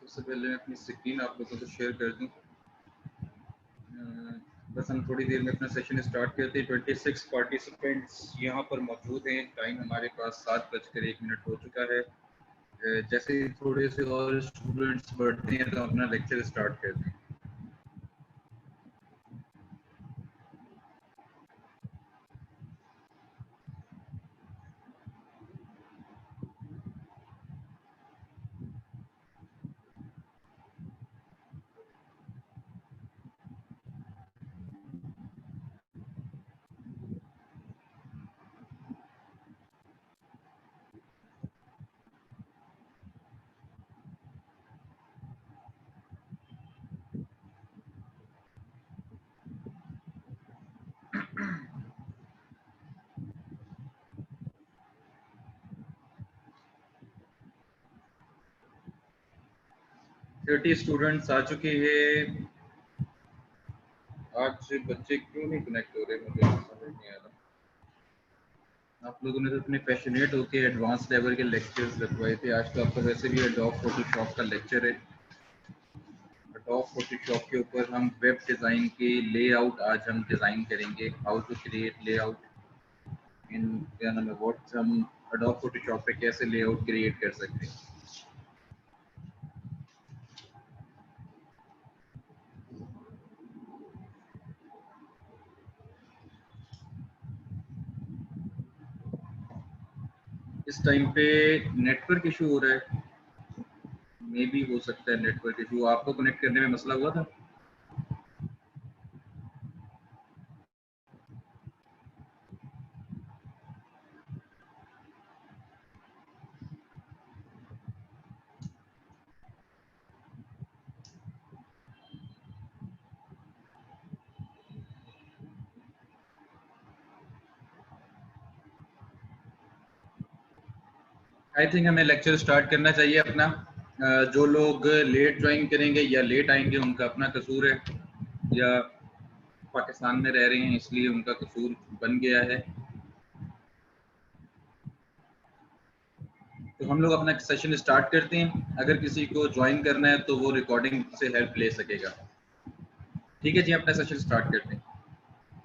सबसे पहले मैं अपनी स्क्रीन आप लोगों को शेयर कर दूं। बस हम थोड़ी देर में अपना सेशन स्टार्ट करते हैं। 26 पार्टिसिपेंट्स यहाँ पर मौजूद हैं। टाइम हमारे पास 7:01 हो चुका है। जैसे ही थोड़े से और स्टूडेंट्स बढ़ते हैं तो अपना लेक्चर स्टार्ट करते हैं। थर्टी स्टूडेंट्स आ चुके हैं। आज बच्चे क्यों नहीं कनेक्ट हो रहे, मुझे समझ नहीं आ रहा। आप लोगों ने तो इतने पैशनेट होके एडवांस लेवल के लेक्चर्स लगवाए थे। आज तो आपका वैसे भी एडोब फोटोशॉप का लेक्चर है। एडोब फोटोशॉप के ऊपर हम वेब डिज़ाइन के लेआउट आज हम डिज़ाइन करेंगे। हाउ टू क्रिएट लेआउट इन क्या नाम है व्हाट हम एडोब फोटोशॉप पे कैसे लेआउट क्रिएट कर सकते हैं। इस टाइम पे नेटवर्क इशू हो रहा है। मे भी हो सकता है नेटवर्क इशू। आपको कनेक्ट करने में मसला हुआ था? आई थिंक हमें लेक्चर स्टार्ट करना चाहिए अपना। जो लोग लेट ज्वाइन करेंगे या लेट आएंगे उनका अपना कसूर है, या पाकिस्तान में रह रहे हैं इसलिए उनका कसूर बन गया है। तो हम लोग अपना सेशन स्टार्ट करते हैं। अगर किसी को ज्वाइन करना है तो वो रिकॉर्डिंग से हेल्प ले सकेगा। ठीक है जी, अपना सेशन स्टार्ट करते हैं।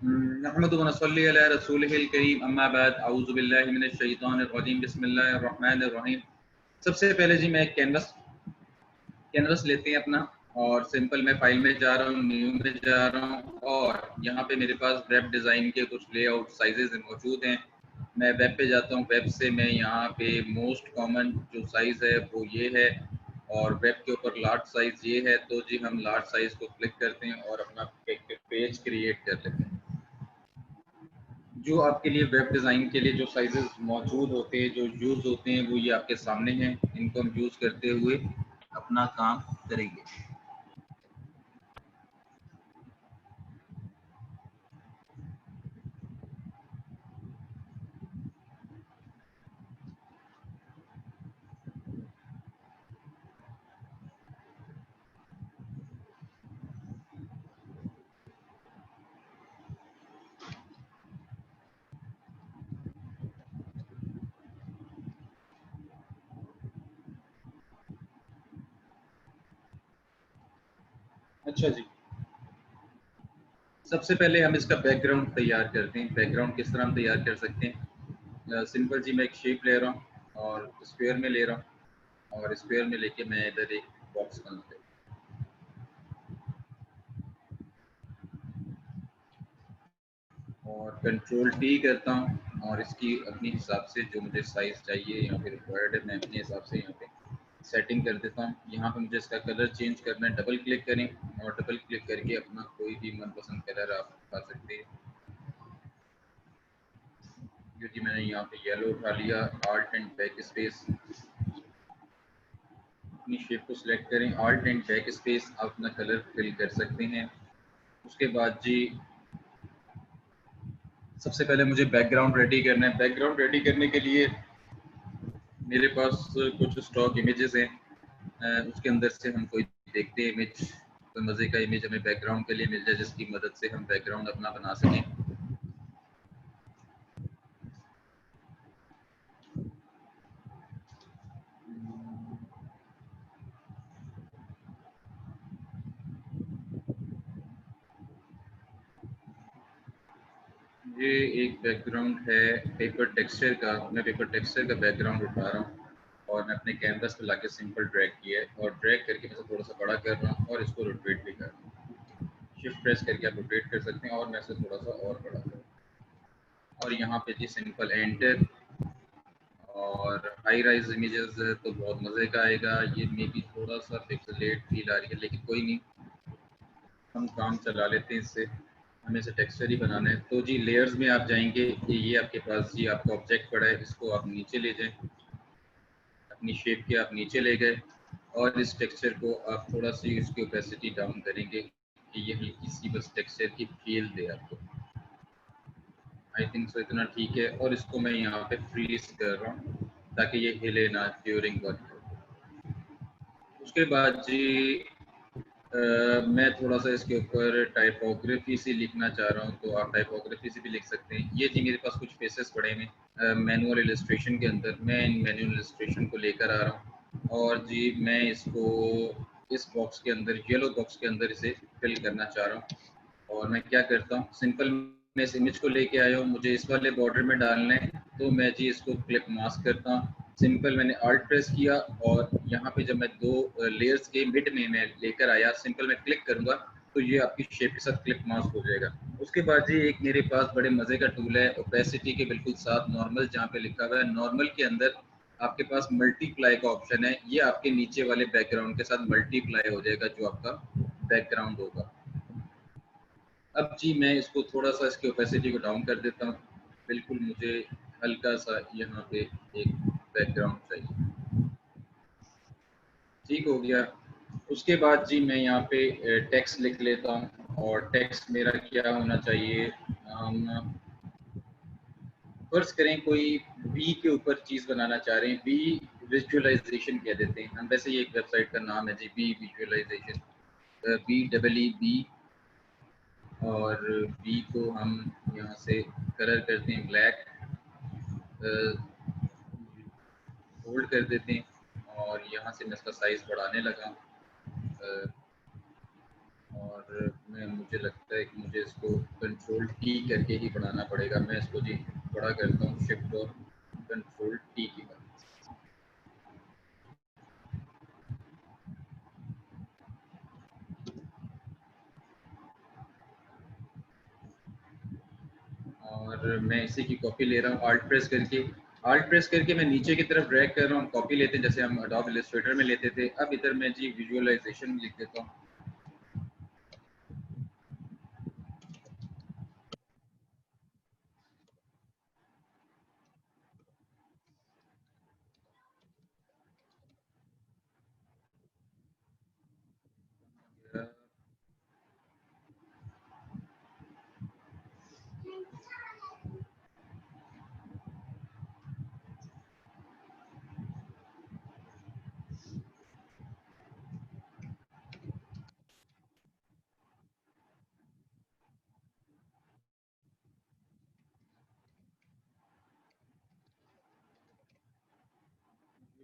नहमदुहु व नसल्ली अला रसूलिहिल करीम, अम्मा बाद, अऊज़ु बिल्लाहि मिनश शैतानिर रजीम, बिस्मिल्लाहिर रहमानिर रहीम। सबसे पहले जी मैं एक कैनवस लेते हैं अपना, और सिंपल मैं फाइल में जा रहा हूँ, न्यू में जा रहा हूँ, और यहाँ पे मेरे पास वेब डिज़ाइन के कुछ लेआउट साइजेस मौजूद हैं। मैं वेब पे जाता हूँ। वेब से मैं यहाँ पे मोस्ट कॉमन जो साइज़ है वो ये है, और वेब के ऊपर लार्ज साइज़ ये है। तो जी हम लार्ज साइज़ को क्लिक करते हैं और अपना एक पेज क्रिएट कर लेते हैं। जो आपके लिए वेब डिज़ाइन के लिए जो साइजेस मौजूद होते हैं, जो यूज़ होते हैं, वो ये आपके सामने हैं। इनको हम यूज़ करते हुए अपना काम करेंगे। अच्छा जी, सबसे पहले हम इसका बैकग्राउंड तैयार करते हैं। बैकग्राउंड किस तरह हम तैयार कर सकते हैं? सिंपल जी, मैं एक शेप ले रहा हूँ और स्क्वायर में ले रहा हूँ, और स्क्वायर में लेके मैं इधर एक बॉक्स बनाते हूँ, और कंट्रोल टी करता हूँ, और इसकी अपने हिसाब से जो मुझे साइज़ चाहिए या फिर रिक्वायर्ड है मैं अपने हिसाब से यहाँ पे सेटिंग कर देता हूँ। यहाँ पे मुझे इसका कलर चेंज करना है। डबल क्लिक करें, और डबल क्लिक करके अपना कोई भी मनपसंद कलर आप उठा सकते हैं। क्योंकि मैंने यहाँ पे येलो उठा लिया। आल्ट एंड बैक स्पेस, अपनी शेप को सिलेक्ट करें, आल्ट एंड बैक स्पेस, आप अपना कलर फिल कर सकते हैं। उसके बाद जी सबसे पहले मुझे बैकग्राउंड रेडी करना है। बैकग्राउंड रेडी करने के लिए मेरे पास कुछ स्टॉक इमेजेस हैं। उसके अंदर से हम कोई देखते हैं इमेज, कोई मज़े का इमेज हमें बैकग्राउंड के लिए मिल जाए जिसकी मदद से हम बैकग्राउंड अपना बना सकें। ये एक बैकग्राउंड है पेपर टेक्सचर का। मैं पेपर टेक्सचर का बैकग्राउंड उठा रहा हूँ और मैं अपने कैनवस पे लाके सिंपल ड्रैग किया है और ड्रैग करके मैं इसे थोड़ा सा बड़ा कर रहा हूँ और इसको रोटेट भी कर रहा हूँ। शिफ्ट प्रेस करके आप रोटेट कर सकते हैं और मैं इसे थोड़ा सा और बड़ा कर रहा हूँ। और यहाँ पे जी सिंपल एंटर। और हाई राइज इमेजेस तो बहुत मज़े का आएगा। ये मे बी थोड़ा सा पिक्सलेट फील आ रही है, लेकिन कोई नहीं, हम काम चला लेते हैं इससे। हमें इसे टेक्सचर ही बनाना है। तो जी लेयर्स में आप जाएंगे, ये आपके पास जी आपका ऑब्जेक्ट पड़ा है, इसको आप नीचे ले जाएं, अपनी शेप के आप नीचे ले गए और इस टेक्सचर को आप थोड़ा सी इसकी ओपेसिटी डाउन करेंगे कि ये हल्की सी बस टेक्सचर की फील दे आपको। आई थिंक सो इतना ठीक है। और इसको मैं यहाँ पे फ्रीज कर रहा हूँ ताकि ये हिले ना ड्यूरिंग वर्क। उसके बाद जी मैं थोड़ा सा इसके ऊपर टाइपोग्राफी से लिखना चाह रहा हूँ, तो आप टाइपोग्राफी से भी लिख सकते हैं। ये जी मेरे पास कुछ फेसेस पड़े हैं मैनुअल इलस्ट्रेशन के अंदर। मैं इन मैनुअल इलस्ट्रेशन को लेकर आ रहा हूँ और जी मैं इसको इस बॉक्स के अंदर, येलो बॉक्स के अंदर इसे फिल करना चाह रहा हूँ। और मैं क्या करता हूँ, सिंपल मैं इस इमेज को लेके आया हूँ, मुझे इस वाले बॉर्डर में डालना है, तो मैं जी इसको क्लिक मास्क करता हूँ। सिंपल मैंने आल्ट प्रेस किया और यहाँ पे जब मैं दो लेयर्स के मिड में मैं लेकर आया, सिंपल मैं क्लिक करूंगा तो ये आपकी शेप के साथ क्लिक मास्क हो जाएगा। उसके बाद जी एक मेरे पास बड़े मजे का टूल है, ओपेसिटी के बिल्कुल साथ नॉर्मल जहाँ पे लिखा हुआ है, नॉर्मल के अंदर आपके पास मल्टीप्लाई का ऑप्शन है। ये आपके नीचे वाले बैकग्राउंड के साथ मल्टीप्लाई हो जाएगा जो आपका बैकग्राउंड होगा। अब जी मैं इसको थोड़ा सा इसकी ओपेसिटी को डाउन कर देता हूँ। बिल्कुल मुझे हल्का सा यहाँ पे एक बैकग्राउंड चाहिए। ठीक हो गया। उसके बाद जी मैं यहाँ पे टेक्स्ट लिख लेता हूँ और टेक्स्ट मेरा क्या होना चाहिए, हम फर्ज करें कोई बी के ऊपर चीज़ बनाना चाह रहे हैं, बी विजुअलाइजेशन कह देते हैं हम। वैसे ये एक वेबसाइट का नाम है G, B visualization, B double E B. और बी को हम यहाँ से कलर करते हैं ब्लैक, होल्ड कर देते हैं और यहाँ से मैं इसका साइज़ बढ़ाने लगा। और मुझे लगता है कि मुझे इसको कंट्रोल टी करके ही बढ़ाना पड़ेगा। मैं इसको जी बड़ा करता हूँ, शिफ्ट और कंट्रोल टी की बात। और मैं इसी की कॉपी ले रहा हूँ आल्ट प्रेस करके मैं नीचे की तरफ ड्रैग कर रहा हूँ। कॉपी लेते हैं जैसे हम अडोब इलस्ट्रेटर में लेते थे। अब इधर मैं जी विजुअलाइजेशन लिख देता हूँ।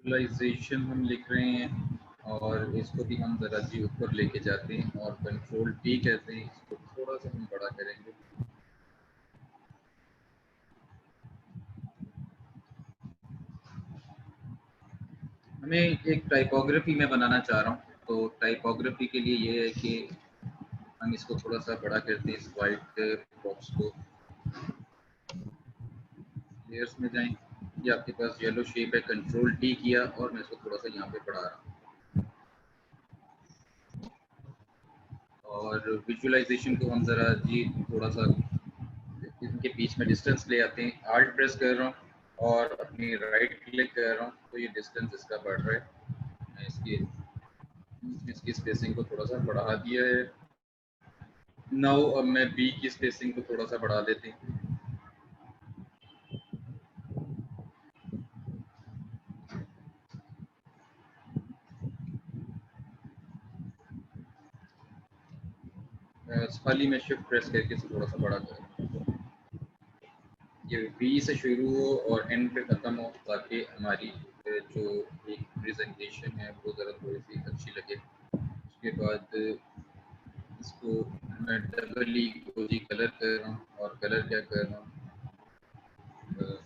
विजुअलाइजेशन हम लिख रहे हैं और इसको भी हम ज़रा जी ऊपर लेके जाते हैं और कंट्रोल टी कहते हैं। इसको थोड़ा सा हम बड़ा करेंगे। हमें एक टाइपोग्राफी में बनाना चाह रहा हूँ, तो टाइपोग्राफी के लिए ये है कि हम इसको थोड़ा सा बड़ा करते हैं, इस वाइट बॉक्स को। लेयर्स में जाएं, ये आपके पास येलो शेप है, कंट्रोल टी किया और मैं इसको थोड़ा सा यहाँ पे बढ़ा रहा हूँ। और विजुअलाइजेशन को हम ज़रा जी थोड़ा सा इनके बीच में डिस्टेंस ले आते हैं। आल्ट प्रेस कर रहा हूँ और अपनी राइट क्लिक कर रहा हूँ, तो ये डिस्टेंस इसका बढ़ रहा है। मैं इसकी स्पेसिंग को थोड़ा सा बढ़ा दिया है। नाउ अब मैं बी की स्पेसिंग को थोड़ा सा बढ़ा देते हैं। खाली मैं शिफ्ट प्रेस करके इसे थोड़ा सा बड़ा करूँ, ये बी से शुरू हो और एंड पे ख़त्म हो, ताकि हमारी जो एक प्रेजेंटेशन है वो ज़रा थोड़ी सी अच्छी लगे। उसके बाद इसको मैं डबल ई को जी कलर कर रहा हूँ, और कलर क्या कर रहा हूँ,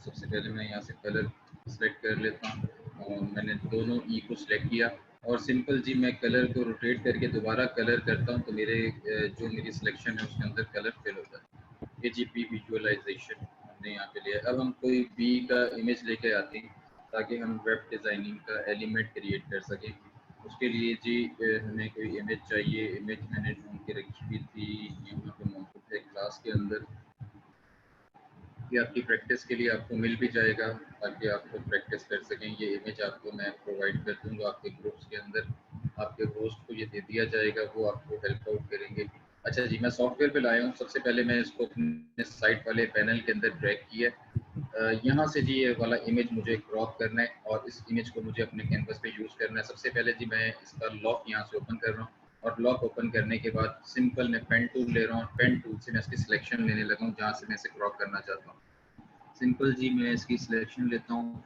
सबसे पहले मैं यहाँ से कलर सेलेक्ट कर लेता हूँ, और मैंने दोनों ई को सिलेक्ट किया, और सिंपल जी मैं कलर को रोटेट करके दोबारा कलर करता हूँ, तो मेरे जो मेरी सिलेक्शन है उसके अंदर कलर फिल होता है। ये जी पी विजुअलाइजेशन हमने यहाँ पे लिया। अब हम कोई बी का इमेज लेके आते हैं ताकि हम वेब डिज़ाइनिंग का एलिमेंट क्रिएट कर सकें। उसके लिए जी हमें कोई इमेज चाहिए। इमेज मैंने ढूंढ के रखी हुई थी, यहाँ पे मौजूद है क्लास के अंदर। ये आपकी प्रैक्टिस के लिए आपको मिल भी जाएगा, ताकि आप लोग प्रैक्टिस कर सकें। ये इमेज आपको मैं प्रोवाइड कर दूंगा आपके ग्रुप्स के अंदर। आपके होस्ट को ये दे दिया जाएगा, वो आपको हेल्प आउट करेंगे। अच्छा जी, मैं सॉफ्टवेयर पे लाया हूँ। सबसे पहले मैं इसको अपने साइट वाले पैनल के अंदर ड्रैग किया। यहाँ से जी ये वाला इमेज मुझे क्रॉप करना है, और इस इमेज को मुझे अपने कैनवस पे यूज़ करना है। सबसे पहले जी मैं इसका लॉक यहाँ से ओपन कर रहा हूँ, और लॉक ओपन करने के बाद सिंपल मैं पेन टूल ले रहा हूँ। पेन टूल से मैं इसकी सिलेक्शन लेने लगा हूँ जहाँ से मैं इसे क्रॉप करना चाहता हूँ। सिंपल जी मैं इसकी सिलेक्शन लेता हूँ।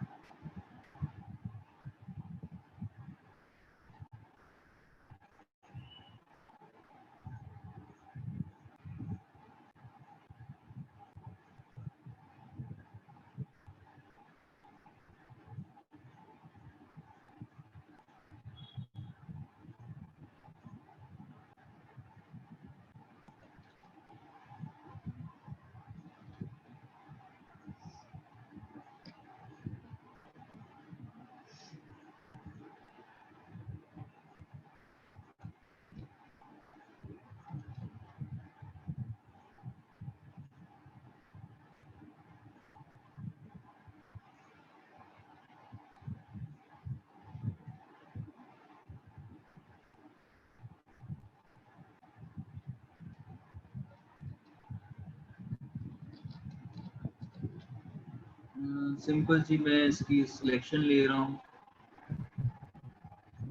सिंपल जी मैं इसकी सिलेक्शन ले रहा हूँ,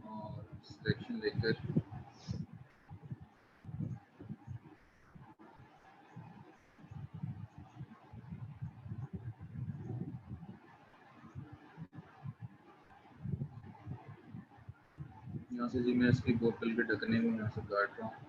और सिलेक्शन लेकर यहाँ से जी मैं इसकी बोतल के ढकने में यहाँ से काट रहा हूँ।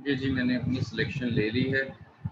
जी मैंने अपनी सिलेक्शन ले ली है।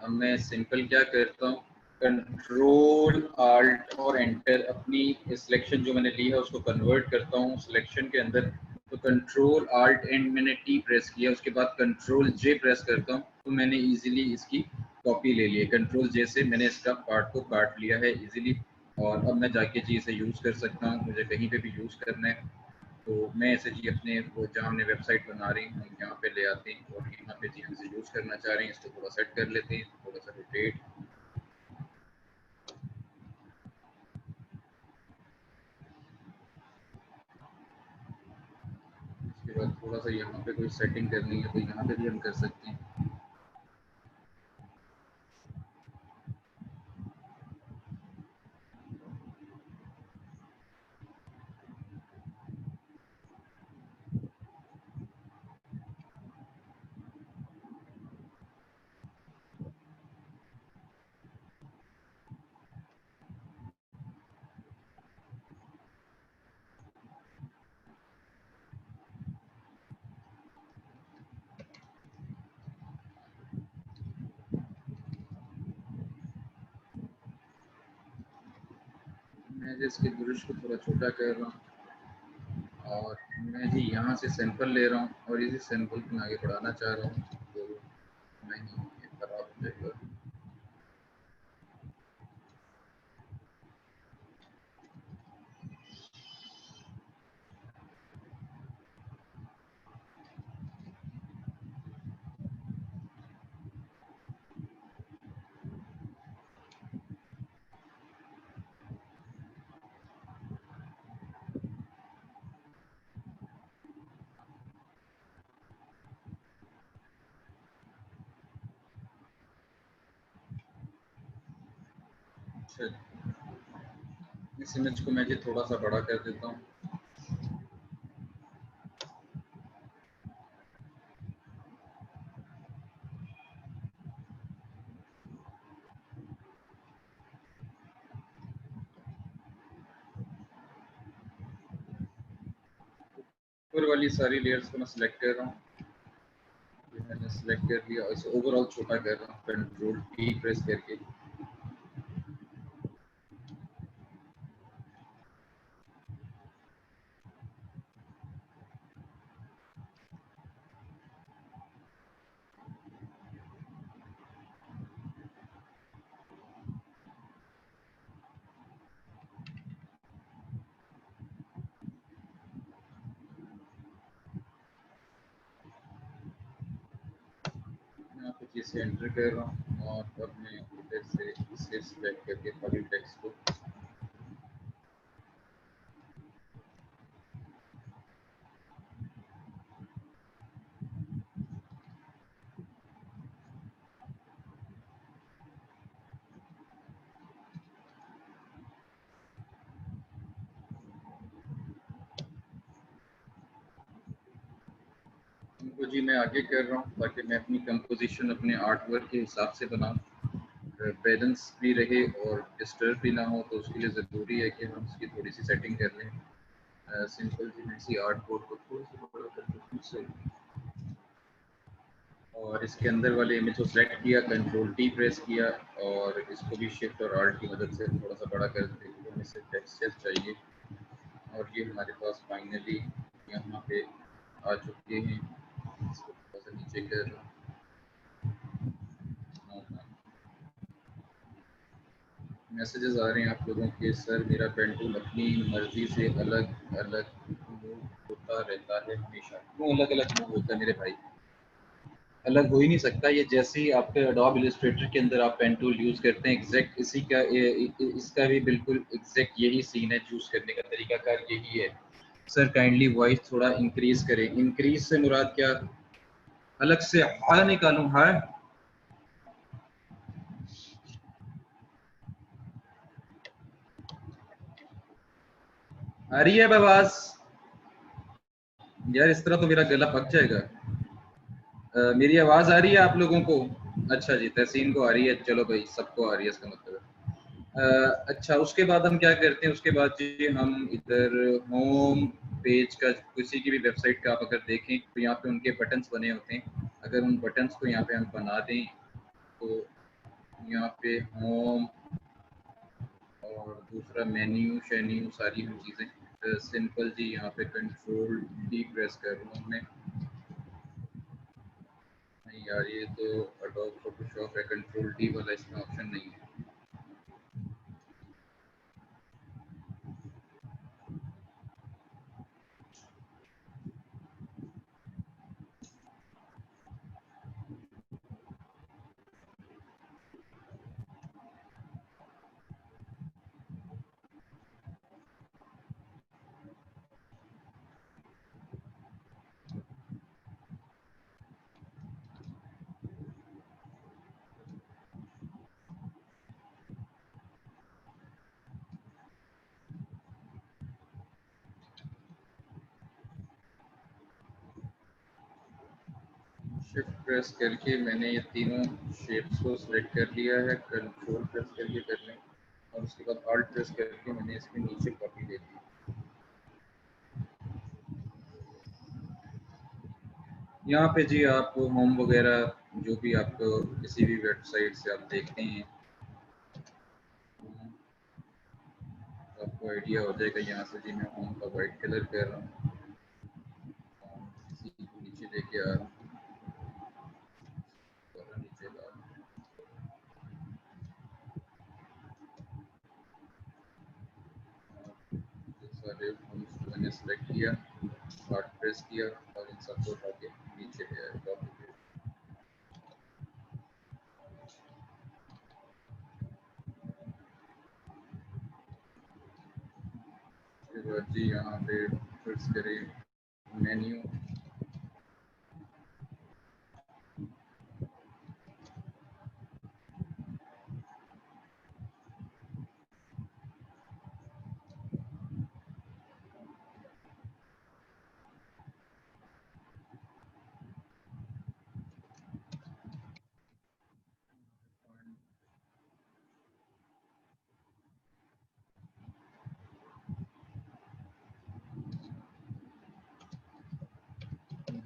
अब मैं सिंपल क्या करता हूँ, कंट्रोल आल्ट और एंटर, अपनी सिलेक्शन जो मैंने ली है उसको कन्वर्ट करता हूँ सिलेक्शन के अंदर। तो कंट्रोल आल्ट एंड मैंने टी प्रेस किया, उसके बाद कंट्रोल जे प्रेस करता हूँ, तो मैंने इजीली इसकी कॉपी ले ली है। कंट्रोल जे से मैंने इसका पार्ट को काट लिया है इजीली, और अब मैं जाके जी इसे यूज़ कर सकता हूँ। मुझे कहीं पे भी यूज़ करना है तो मैं ऐसे जी अपने वो जहाँ हमने वेबसाइट बना रही हूँ यहाँ पे ले आते हैं, और यहाँ पे जी हम इसे यूज़ करना चाह रहे हैं। इसको थोड़ा सेट कर लेते हैं, थोड़ा सा रोटेट। इसके बाद थोड़ा सा यहाँ पे कोई सेटिंग करनी है तो यहाँ पे भी हम कर सकते हैं। मैं जी इसके ब्रश को थोड़ा छोटा कर रहा हूँ, और मैं जी यहाँ से सैंपल ले रहा हूँ, और इसी सैंपल को मैं आगे बढ़ाना चाह रहा हूँ, तो नहीं ये खराब हो जाएगा। अच्छा, इस इमेज को मैं जी थोड़ा सा बड़ा कर देता हूँ। ऊपर वाली सारी लेयर्स को मैं सिलेक्ट कर रहा हूँ। मैंने सिलेक्ट कर लिया, इसे ओवरऑल छोटा कर रहा हूँ कंट्रोल टी प्रेस करके। यहाँ पे चीज़ एंटर कर रहा हूँ और अब मैं इधर से इसे सिलेक्ट करके खाली टेक्स्ट को इनको जी मैं आगे कर रहा हूँ ताकि मैं अपनी कंपोजिशन अपने आर्ट वर्क के हिसाब से बनाऊँ, बैलेंस भी रहे और डिस्टर्ब भी ना हो। तो उसके लिए ज़रूरी है कि हम उसकी थोड़ी सी सेटिंग कर लें। सिंपल सी आर्ट बोर्ड को थोड़ा सा बड़ा करके से और इसके अंदर वाले इमेज को सेलेक्ट किया, कंट्रोल टी प्रेस किया और इसको भी शिफ्ट और आल्ट की मदद से थोड़ा सा बड़ा कर देते हैं। हमें सिर्फ टेक्सचर चाहिए और ये हमारे पास फाइनली यहाँ पे आ चुके हैं। इसको थोड़ा सा नीचे कर मैसेजेस आ रहे हैं आप लोगों के, सर मेरा पेंटूल अपनी मर्जी से अलग अलग मूव होता रहता है हमेशा। क्यों अलग अलग मूव होता है मेरे भाई? अलग हो ही नहीं सकता। ये जैसे ही आपके एडोब इलस्ट्रेटर के अंदर आप पेन टूल यूज करते हैं, एग्जैक्ट इसी का इसका भी बिल्कुल एग्जैक्ट यही सीन है। यूज करने का तरीकाकार यही है। सर काइंडली वॉइस थोड़ा इंक्रीज करें। इंक्रीज से मुराद क्या? अलग से हा निकालूं? हा आ रही है आवाज? यार इस तरह तो मेरा गला पक जाएगा। मेरी आवाज आ रही है आप लोगों को? अच्छा जी, तहसीन को आ रही है, चलो भाई सबको आ रही है इसका मतलब अच्छा। उसके बाद हम क्या करते हैं? उसके बाद जी हम इधर होम पेज का किसी की भी वेबसाइट का आप अगर देखें तो यहाँ पे उनके बटन्स बने होते हैं। अगर उन बटन्स को यहाँ पे हम बना दें तो यहाँ पे होम और दूसरा मेन्यू शेन्यू सारी हम चीज़ें सिंपल जी यहाँ पे कंट्रोल डी प्रेस कर रहा हूँ मैं। नहीं यार, ये तो एडोब फोटोशॉप है, कंट्रोल डी वाला इसमें ऑप्शन नहीं है। शिफ्ट प्रेस करके मैंने ये तीनों शेप्स को सिलेक्ट कर लिया है। कंट्रोल प्रेस करके कर लें और उसके बाद ऑल्ट प्रेस करके मैंने इसके नीचे कॉपी ले ली। यहाँ पे जी आप होम वगैरह जो भी आपको किसी भी वेबसाइट से आप देखते हैं तो आपको आइडिया हो जाएगा। यहाँ से जी मैं होम का वाइट कलर कर रहा हूँ, इसी को नीचे लेके आ रहा हूँ, नीचे ला रहा हूँ। सारे होम्स को मैंने सेलेक्ट किया, ऑल्ट प्रेस किया और इन सबको उठा के नीचे ले आया कॉपी पे। उसके बाद जी यहाँ पे सर्च करें menu,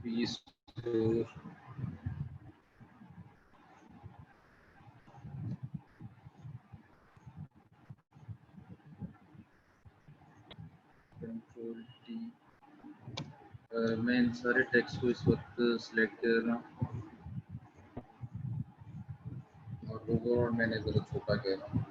P store control T. मैं इन सारे टेक्स्ट को इस वक्त सिलेक्ट कर रहा हूँ और ओवरऑल मैंने ज़रा छोटा कर रहा हूँ।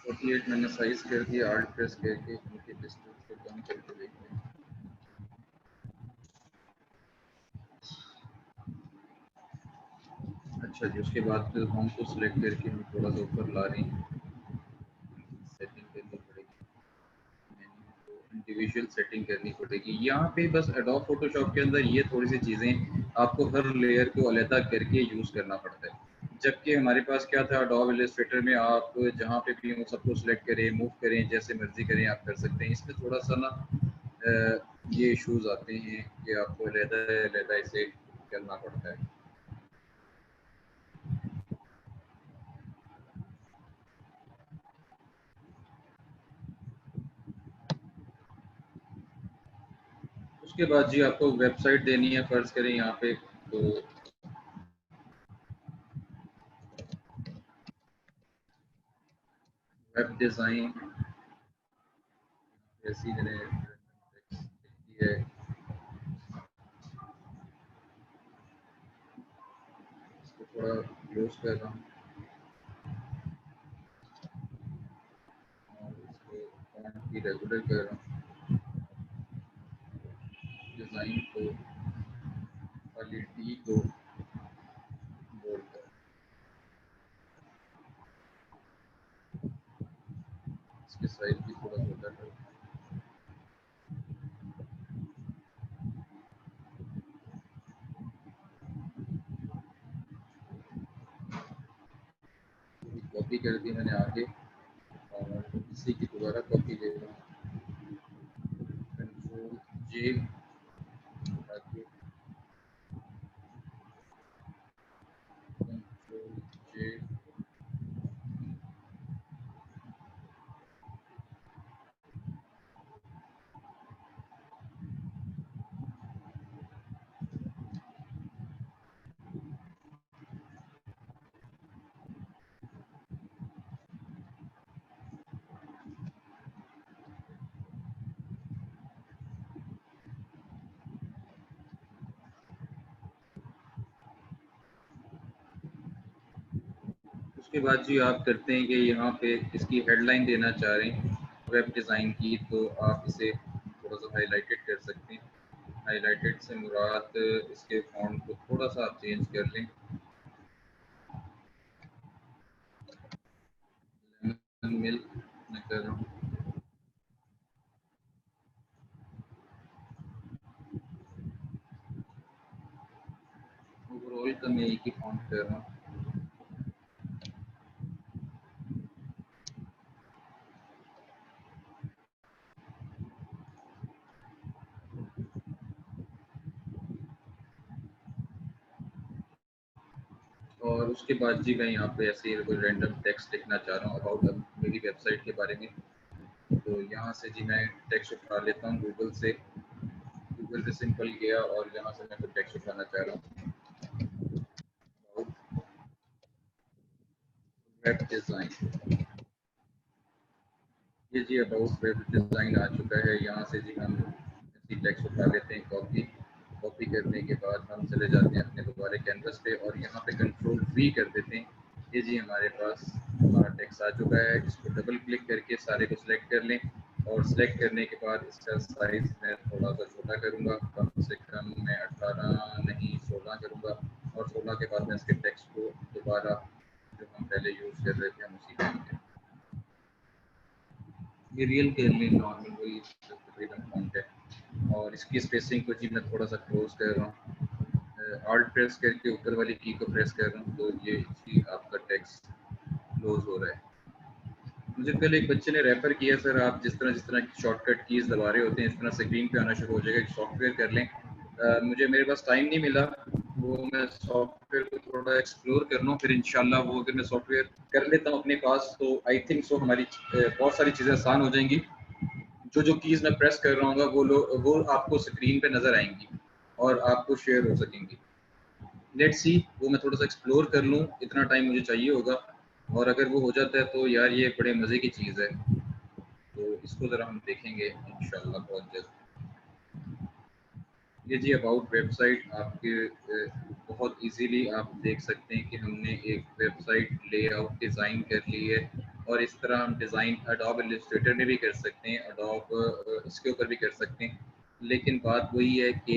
फोर्टी एट मैंने साइज कर दिया, आल्ट प्रेस करके उनके डिस्टेंस को कम करके देखते हैं। अच्छा जी, उसके बाद होम को सिलेक्ट करके हम थोड़ा सा ऊपर ला रहे हैं, सेटिंग करनी पड़ेगी, इंडिविजुअल सेटिंग करनी पड़ेगी। यहाँ पे बस एडोब फोटोशॉप के अंदर ये थोड़ी सी चीज़ें आपको हर लेयर को अलग करके यूज़ करना पड़ता है, जबकि हमारे पास क्या था एडोब इलस्ट्रेटर में आप जहाँ पे भी हो सबको सिलेक्ट करें, मूव करें, जैसे मर्जी करें आप कर सकते हैं। इसमें थोड़ा सा ना ये इश्यूज आते हैं कि आपको अलग इसे करना पड़ता है। उसके बाद जी आपको वेबसाइट देनी है, फर्ज करें यहाँ पे तो वेब डिज़ाइन ऐसी मैंने है, इसको थोड़ा क्लोज कर रहा हूँ और इसको फॉन्ट की रेगुलर कर रहा हूँ, डिज़ाइन को खाली डी को बोल्ड कर, इसके साइज भी थोड़ा छोटा कर, कॉपी कर दी मैंने आगे और इसी की दोबारा कॉपी ले रहा हूँ, कंट्रोल जे आगे, कंट्रोल जे उसके बाद जी आप करते हैं कि यहाँ पे इसकी हेडलाइन देना चाह रहे हैं वेब डिज़ाइन की, तो आप इसे थोड़ा सा हाईलाइटेड कर सकते हैं। हाईलाइटेड से मुराद इसके फॉन्ट को थोड़ा सा आप चेंज कर लें, लेमन मिल्क मैं कर रहा हूँ, ओवरऑल का मैं एक ही फॉन्ट कर रहा हूँ। और उसके बाद जी मैं यहाँ पे ऐसे ही कोई रैंडम टेक्स्ट लिखना चाह रहा हूँ अबाउट मेरी वेबसाइट के बारे में, तो यहाँ से जी मैं टेक्स्ट उठा लेता हूँ गूगल पे सिंपल गया और यहाँ से मैं कोई टेक्स्ट उठाना चाह रहा हूँ, वेब डिज़ाइन। ये जी अबाउट वेब डिज़ाइन आ चुका है। यहाँ से जी हम इसी टेक्स्ट उठा लेते हैं, कॉपी करने के बाद हम चले जाते हैं अपने दोबारा कैनवस पे और यहाँ पे कंट्रोल V कर देते हैं। ये जी हमारे पास हमारा टेक्स्ट आ चुका है। इसको डबल क्लिक करके सारे को सिलेक्ट कर लें और सिलेक्ट करने के बाद इसका साइज़ मैं थोड़ा सा छोटा करूँगा, कम से कम मैं 18 नहीं 16 करूँगा और 16 के बाद मैं इसके टेक्स्ट को दोबारा जो हम पहले यूज़ कर रहे थे हम उसी करेंगे। ये रियल के लिए नॉर्मल वही तकरीबन फॉन्ट है और इसकी स्पेसिंग को जी मैं थोड़ा सा क्लोज कर रहा हूँ, Alt प्रेस करके ऊपर वाली की को प्रेस कर रहा हूँ तो ये जी आपका टेक्स्ट क्लोज हो रहा है। मुझे कल एक बच्चे ने रेफर किया, सर आप जिस तरह शॉर्टकट कीज दबा रहे होते हैं इस तरह स्क्रीन पे आना शुरू हो जाएगा, एक सॉफ्टवेयर कर लें। मुझे मेरे पास टाइम नहीं मिला, वो मैं सॉफ्टवेयर को थोड़ा एक्सप्लोर कर लूँ, फिर इंशाल्लाह वो अगर मैं सॉफ्टवेयर कर लेता हूँ अपने पास तो आई थिंक सो हमारी बहुत सारी चीज़ें आसान हो जाएंगी। जो जो कीज़ मैं प्रेस कर रहा हूँ वो आपको स्क्रीन पे नज़र आएंगी और आपको शेयर हो सकेंगी। लेट्स सी, वो मैं थोड़ा सा एक्सप्लोर कर लूँ, इतना टाइम मुझे चाहिए होगा, और अगर वो हो जाता है तो यार ये बड़े मज़े की चीज़ है, तो इसको ज़रा हम देखेंगे इंशाल्लाह बहुत जल्द। ये जी अबाउट वेबसाइट आपके बहुत इजीली आप देख सकते हैं कि हमने एक वेबसाइट लेआउट डिज़ाइन कर ली है, और इस तरह हम डिज़ाइन एडोब इलस्ट्रेटर में भी कर सकते हैं, एडोब इसके ऊपर भी कर सकते हैं, लेकिन बात वही है कि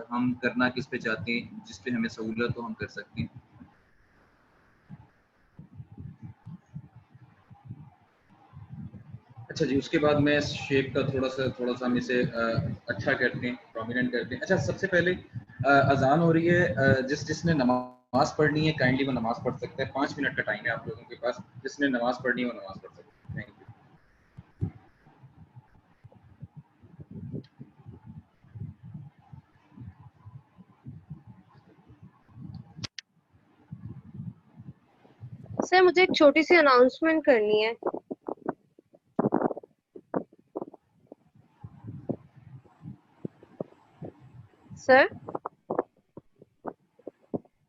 हम करना किस पे चाहते हैं, जिस पे हमें सहूलत हो हम कर सकते हैं। अच्छा जी, उसके बाद मैं शेप का थोड़ा सा हम इसे अच्छा करते हैं, प्रोमिनेंट करते हैं। अच्छा, सबसे पहले अजान हो रही है, जिसने नमाज पढ़नी है काइंडली वो नमाज पढ़ सकता है। 5 मिनट का टाइम है आप लोगों के पास, जिसने नमाज पढ़नी है वो नमाज पढ़ सकता है। Thank you. सर मुझे एक छोटी सी अनाउंसमेंट करनी है। सर,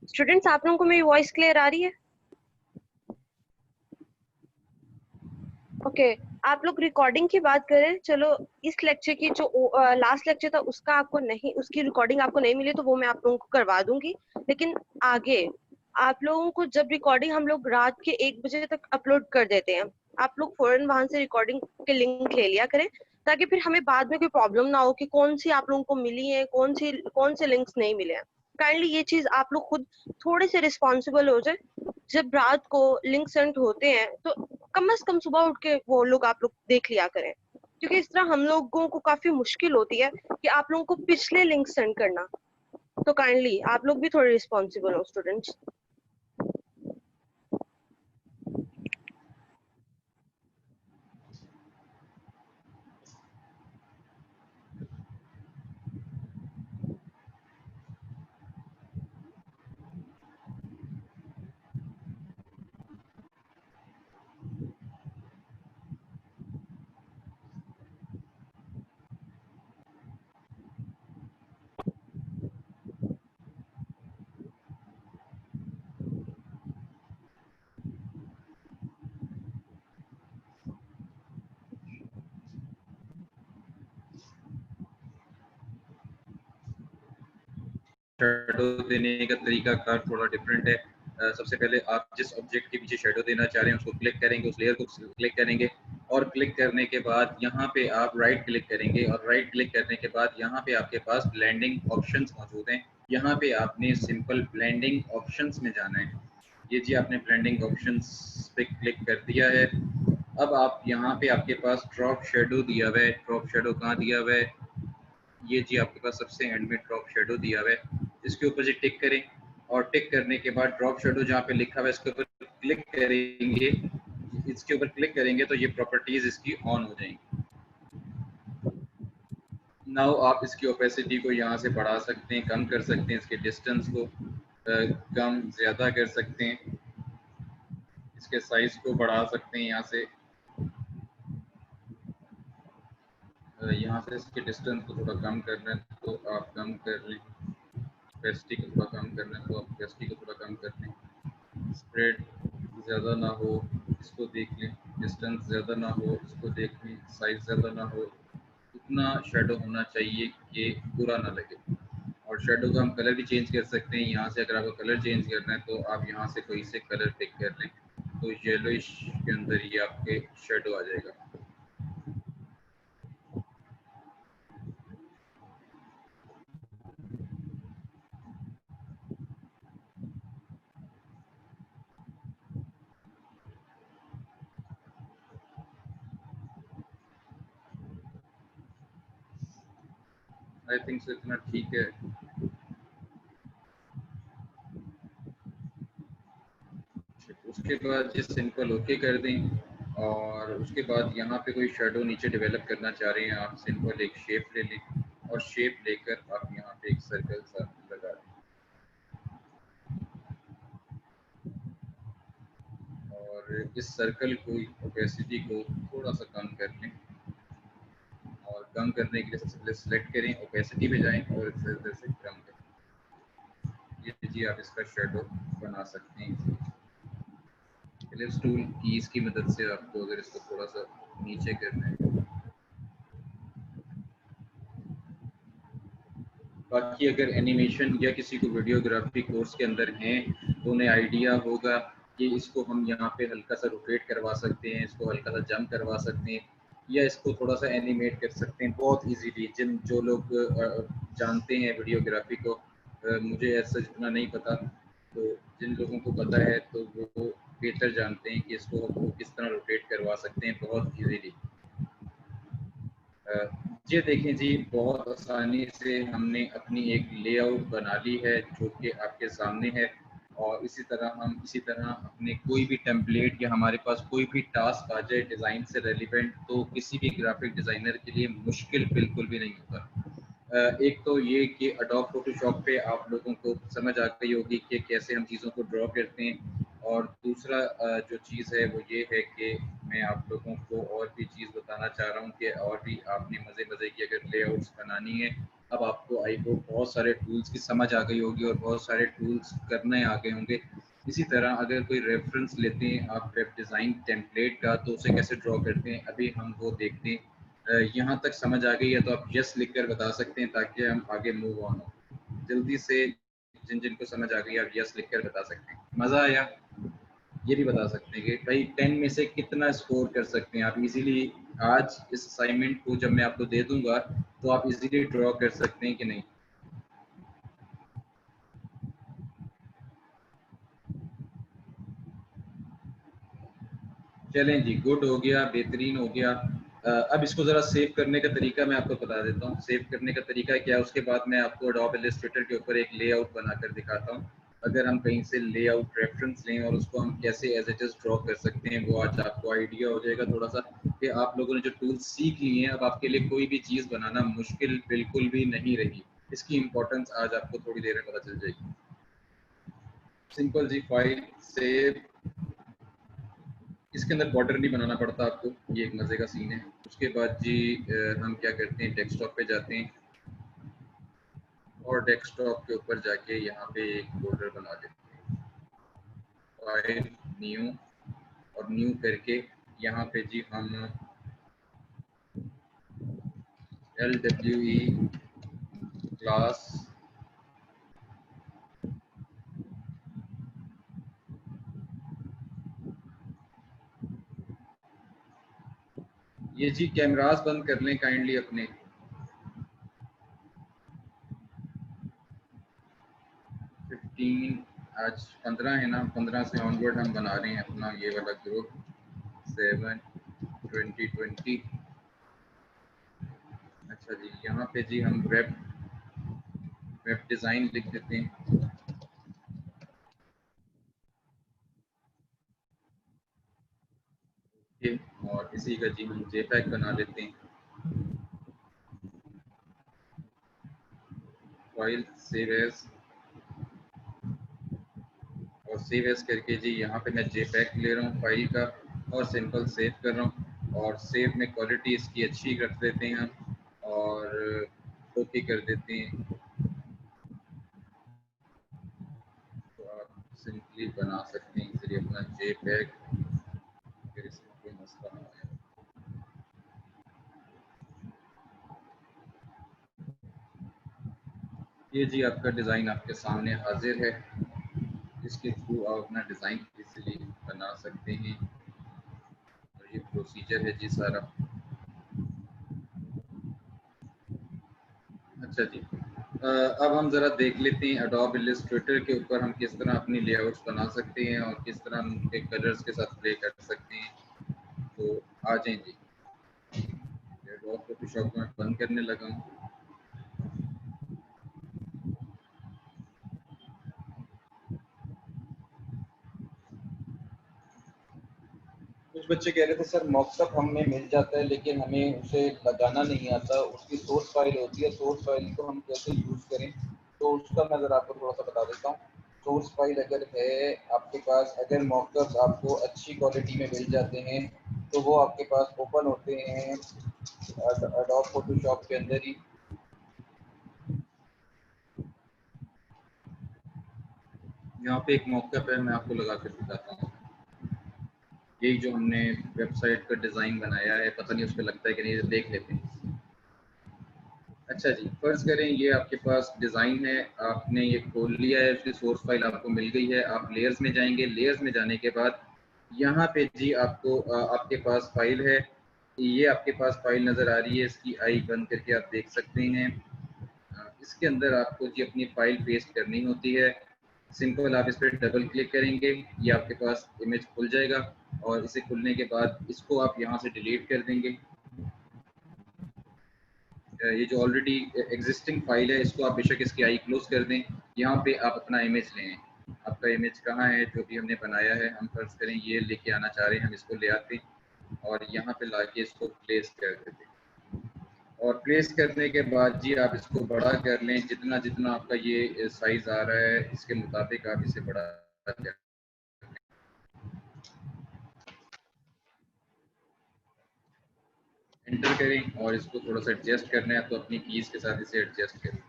स्टूडेंट्स आप लोगों को मेरी वॉइस क्लियर आ रही है? ओके, आप लोग रिकॉर्डिंग की बात करें, चलो इस लेक्चर की जो लास्ट लेक्चर था उसका आपको नहीं, उसकी रिकॉर्डिंग आपको नहीं मिली तो वो मैं आप लोगों को करवा दूंगी, लेकिन आगे आप लोगों को जब रिकॉर्डिंग हम लोग रात के 1 बजे तक अपलोड कर देते हैं, आप लोग फौरन वहां से रिकॉर्डिंग के लिंक ले लिया करें, ताकि फिर हमें बाद में कोई प्रॉब्लम ना हो कि कौन सी आप लोगों को मिली है, कौन से लिंक्स नहीं मिले हैं। काइंडली ये चीज आप लोग खुद थोड़े से रिस्पॉन्सिबल हो जाए। जब रात को लिंक सेंड होते हैं तो कम से कम सुबह उठ के वो लोग आप लोग देख लिया करें, क्योंकि इस तरह हम लोगों को काफी मुश्किल होती है कि आप लोगों को पिछले लिंक सेंड करना। तो काइंडली आप लोग भी थोड़े रिस्पॉन्सिबल हो स्टूडेंट्स। शेडो देने का तरीका कार थोड़ा डिफरेंट है। सबसे पहले आप जिस ऑब्जेक्ट के पीछे शेडो देना चाह रहे हैं उसको क्लिक करेंगे, उस लेयर को क्लिक करेंगे, और क्लिक करने के बाद यहाँ पे आप राइट क्लिक करेंगे, और राइट क्लिक करने के बाद यहाँ पे आपके पास ब्लेंडिंग ऑप्शंस मौजूद हैं। यहाँ पे आपने सिंपल ब्लेंडिंग ऑप्शंस में जाना है। ये जी आपने ब्लेंडिंग ऑप्शंस पे क्लिक कर दिया है। अब आप यहाँ पे आपके पास ड्रॉप शेडो दिया हुआ है। ड्रॉप शेडो कहाँ दिया हुआ है? ये जी आपके पास सबसे एंड में ड्रॉप शेडो दिया हुआ है, इसके ऊपर जी टिक करें, और टिक करने के बाद ड्रॉप शेडो जहाँ पे लिखा हुआ है इसके ऊपर क्लिक करेंगे। इसके ऊपर क्लिक करेंगे तो ये प्रॉपर्टीज इसकी ऑन हो जाएंगी। नाउ आप इसकी ओपेसिटी को यहाँ से बढ़ा सकते हैं, कम कर सकते हैं, इसके डिस्टेंस को कम ज़्यादा कर सकते हैं, इसके साइज को बढ़ा सकते हैं। यहाँ से इसके डिस्टेंस को थोड़ा कम करना है तो आप कम कर लें, ओपेसिटी को थोड़ा कम करना है तो आप ओपेसिटी को थोड़ा कम कर लें, स्प्रेड ज़्यादा ना हो इसको देख लें, डिस्टेंस ज़्यादा ना हो इसको देख लें, साइज ज़्यादा ना हो, इतना शेडो होना चाहिए कि बुरा ना लगे। और शेडो का हम कलर भी चेंज कर सकते हैं। यहाँ से अगर आपको कलर चेंज करना है तो आप यहाँ से कोई से कलर पिक कर लें, तो येलोइश के अंदर ये आपके शेडो आ जाएगा। आई थिंक सो इतना ठीक है। उसके बाद ये सिंपल ओके कर दें और उसके बाद यहाँ पे कोई शेडो नीचे डेवलप करना चाह रहे हैं आप, सिंपल एक शेप ले लें और शेप लेकर आप यहाँ पे एक सर्कल सा लगा दें और इस सर्कल को ओपेसिटी को थोड़ा सा कम कर लें और कम करने के लिए सबसे पहले सिलेक्ट करें, ओपेसिटी पे जाएं और इसे इधर से कम करें। ये जी आप इसका शेडो बना सकते हैं एलिप्स टूल कीज की मदद से। आपको अगर इसको थोड़ा सा नीचे करना है, बाकी अगर एनिमेशन या किसी को वीडियोग्राफी कोर्स के अंदर हैं तो उन्हें आइडिया होगा कि इसको हम यहाँ पे हल्का सा रोटेट करवा सकते हैं, इसको हल्का सा जंप करवा सकते हैं या इसको थोड़ा सा एनिमेट कर सकते हैं बहुत इजीली। जिन जो लोग जानते हैं वीडियोग्राफी को, मुझे ऐसा जितना नहीं पता, तो जिन लोगों को पता है तो वो बेहतर जानते हैं कि इसको हम किस तरह रोटेट करवा सकते हैं बहुत इजीली। ये देखें जी, बहुत आसानी से हमने अपनी एक लेआउट बना ली है जो कि आपके सामने है। और इसी तरह अपने कोई भी टेम्पलेट या हमारे पास कोई भी टास्क आ जाए डिज़ाइन से रेलिवेंट, तो किसी भी ग्राफिक डिज़ाइनर के लिए मुश्किल बिल्कुल भी नहीं होता। एक तो ये कि एडोब फोटोशॉप पे आप लोगों को समझ आ गई होगी कि कैसे हम चीज़ों को ड्रॉ करते हैं, और दूसरा जो चीज़ है वो ये है कि मैं आप लोगों को और भी चीज़ बताना चाह रहा हूँ कि और भी आपने मज़े मज़े की अगर लेआउट्स बनानी है, अब आपको आई होप बहुत सारे टूल्स की समझ आ गई होगी और बहुत सारे टूल्स करने आ गए होंगे। इसी तरह अगर कोई रेफरेंस लेते हैं आप वेब डिज़ाइन टेम्पलेट का, तो उसे कैसे ड्रॉ करते हैं अभी हम वो देखते हैं। यहाँ तक समझ आ गई है तो आप यस लिख कर बता सकते हैं ताकि हम आगे मूव ऑन हो जल्दी से। जिन जिन को समझ आ गई आप यस लिख कर बता सकते हैं। मज़ा आया? ये भी बता सकते हैं कि भाई 10 में से कितना स्कोर कर सकते हैं आप इजीली। आज इस असाइनमेंट को जब मैं आपको दे दूंगा तो आप इजीली ड्रॉ कर सकते हैं कि नहीं? चलें जी, गुड हो गया, बेहतरीन हो गया। अब इसको ज़रा सेव करने का तरीका मैं आपको बता देता हूँ। सेव करने का तरीका क्या है, उसके बाद मैं आपको एडोब इलस्ट्रेटर के ऊपर एक लेआउट बनाकर दिखाता हूँ। अगर हम कहीं से लेआउट रेफरेंस लें और उसको हम कैसे एज इट इज़ ड्रॉ कर सकते हैं, वो आज आपको आइडिया हो जाएगा थोड़ा सा कि आप लोगों ने जो टूल्स सीख लिए हैं, अब आपके लिए कोई भी चीज़ बनाना मुश्किल बिल्कुल भी नहीं रही। इसकी इम्पोर्टेंस आज आपको थोड़ी देर में पता चल जाएगी। सिंपल जी, फाइल सेव। इसके अंदर बॉर्डर नहीं बनाना पड़ता आपको, ये एक मज़े का सीन है। उसके बाद जी हम क्या करते हैं, डेस्कटॉप पे जाते हैं और डेस्कटॉप के ऊपर जाके यहाँ पे एक बॉर्डर बना देते हैं। फाइल न्यू, और न्यू करके यहाँ पे जी हम LWE क्लास ये जी कैमरास बंद कर लें काइंडली अपने। आज 15 है ना, 15 से ऑनवर्ड हम बना रहे हैं अपना ये वाला ग्रुप 7/2020। अच्छा जी, यहाँ पे जी हम वेब डिज़ाइन लिख देते हैं और इसी का जी हम जेपैग बना लेते हैं। फाइल सेव एज, और सेव एज करके जी यहाँ पे मैं जेपैग ले रहा हूँ फाइल का और सिंपल सेव कर रहा हूँ। और सेव में क्वालिटी इसकी अच्छी कर देते हैं हम और ओके कर देते हैं। तो आप सिंपली बना सकते हैं इसलिए अपना जेपैग, फिर इसमें कोई मसला ना आए। ये जी आपका डिज़ाइन आपके सामने हाजिर है। इसके थ्रू आप अपना डिज़ाइन इजीली बना सकते हैं और ये प्रोसीजर है जी सारा। अच्छा जी, अब हम ज़रा देख लेते हैं एडोब इलस्ट्रेटर के ऊपर हम किस तरह अपनी लेआउट्स बना सकते हैं और किस तरह हम उनके कलर्स के साथ प्ले कर सकते हैं। तो आ जाएं जी, एडोब फोटोशॉप को मैं बंद करने लगा हूँ। कुछ बच्चे कह रहे थे सर मॉकअप हमें मिल जाता है लेकिन हमें उसे लगाना नहीं आता, उसकी सोर्स फाइल होती है, सोर्स फाइल को हम कैसे यूज़ करें, तो उसका मैं ज़रा आपको थोड़ा सा बता देता हूँ। सोर्स फाइल अगर है आपके पास, अगर मॉकअप आपको अच्छी क्वालिटी में मिल जाते हैं तो वो आपके पास ओपन होते हैं एडोब फोटोशॉप के अंदर ही। यहाँ पे एक मॉकअप है, मैं आपको लगा कर दिखाता हूँ। यही जो हमने वेबसाइट का डिज़ाइन बनाया है, पता नहीं उस पर लगता है कि नहीं, देख लेते हैं। अच्छा जी, फर्ज करें ये आपके पास डिज़ाइन है, आपने ये खोल लिया है, उसकी सोर्स फाइल आपको मिल गई है। आप लेयर्स में जाएंगे, लेयर्स में जाने के बाद यहाँ पे जी आपको आपके पास फाइल है, ये आपके पास फाइल नज़र आ रही है, इसकी आई बंद करके आप देख सकते हैं। इसके अंदर आपको जी अपनी फाइल पेस्ट करनी होती है। सिंपल आप इस पर डबल क्लिक करेंगे, ये आपके पास इमेज खुल जाएगा और इसे खुलने के बाद इसको आप यहाँ से डिलीट कर देंगे। ये जो ऑलरेडी एग्जिस्टिंग फाइल है इसको आप बेशक इसकी आई क्लोज कर दें। यहाँ पे आप अपना इमेज लें, आपका इमेज कहाँ है जो भी हमने बनाया है, हम फर्ज करें ये लेके आना चाह रहे हैं, हम इसको ले आते और यहाँ पे लाके इसको प्लेस कर देते। और प्लेस करने के बाद जी आप इसको बड़ा कर लें, जितना जितना आपका ये साइज आ रहा है इसके मुताबिक आप इसे बड़ा कर। एंटर करें और इसको थोड़ा सा एडजस्ट करना है तो अपनी कीज के साथ इसे एडजस्ट करें।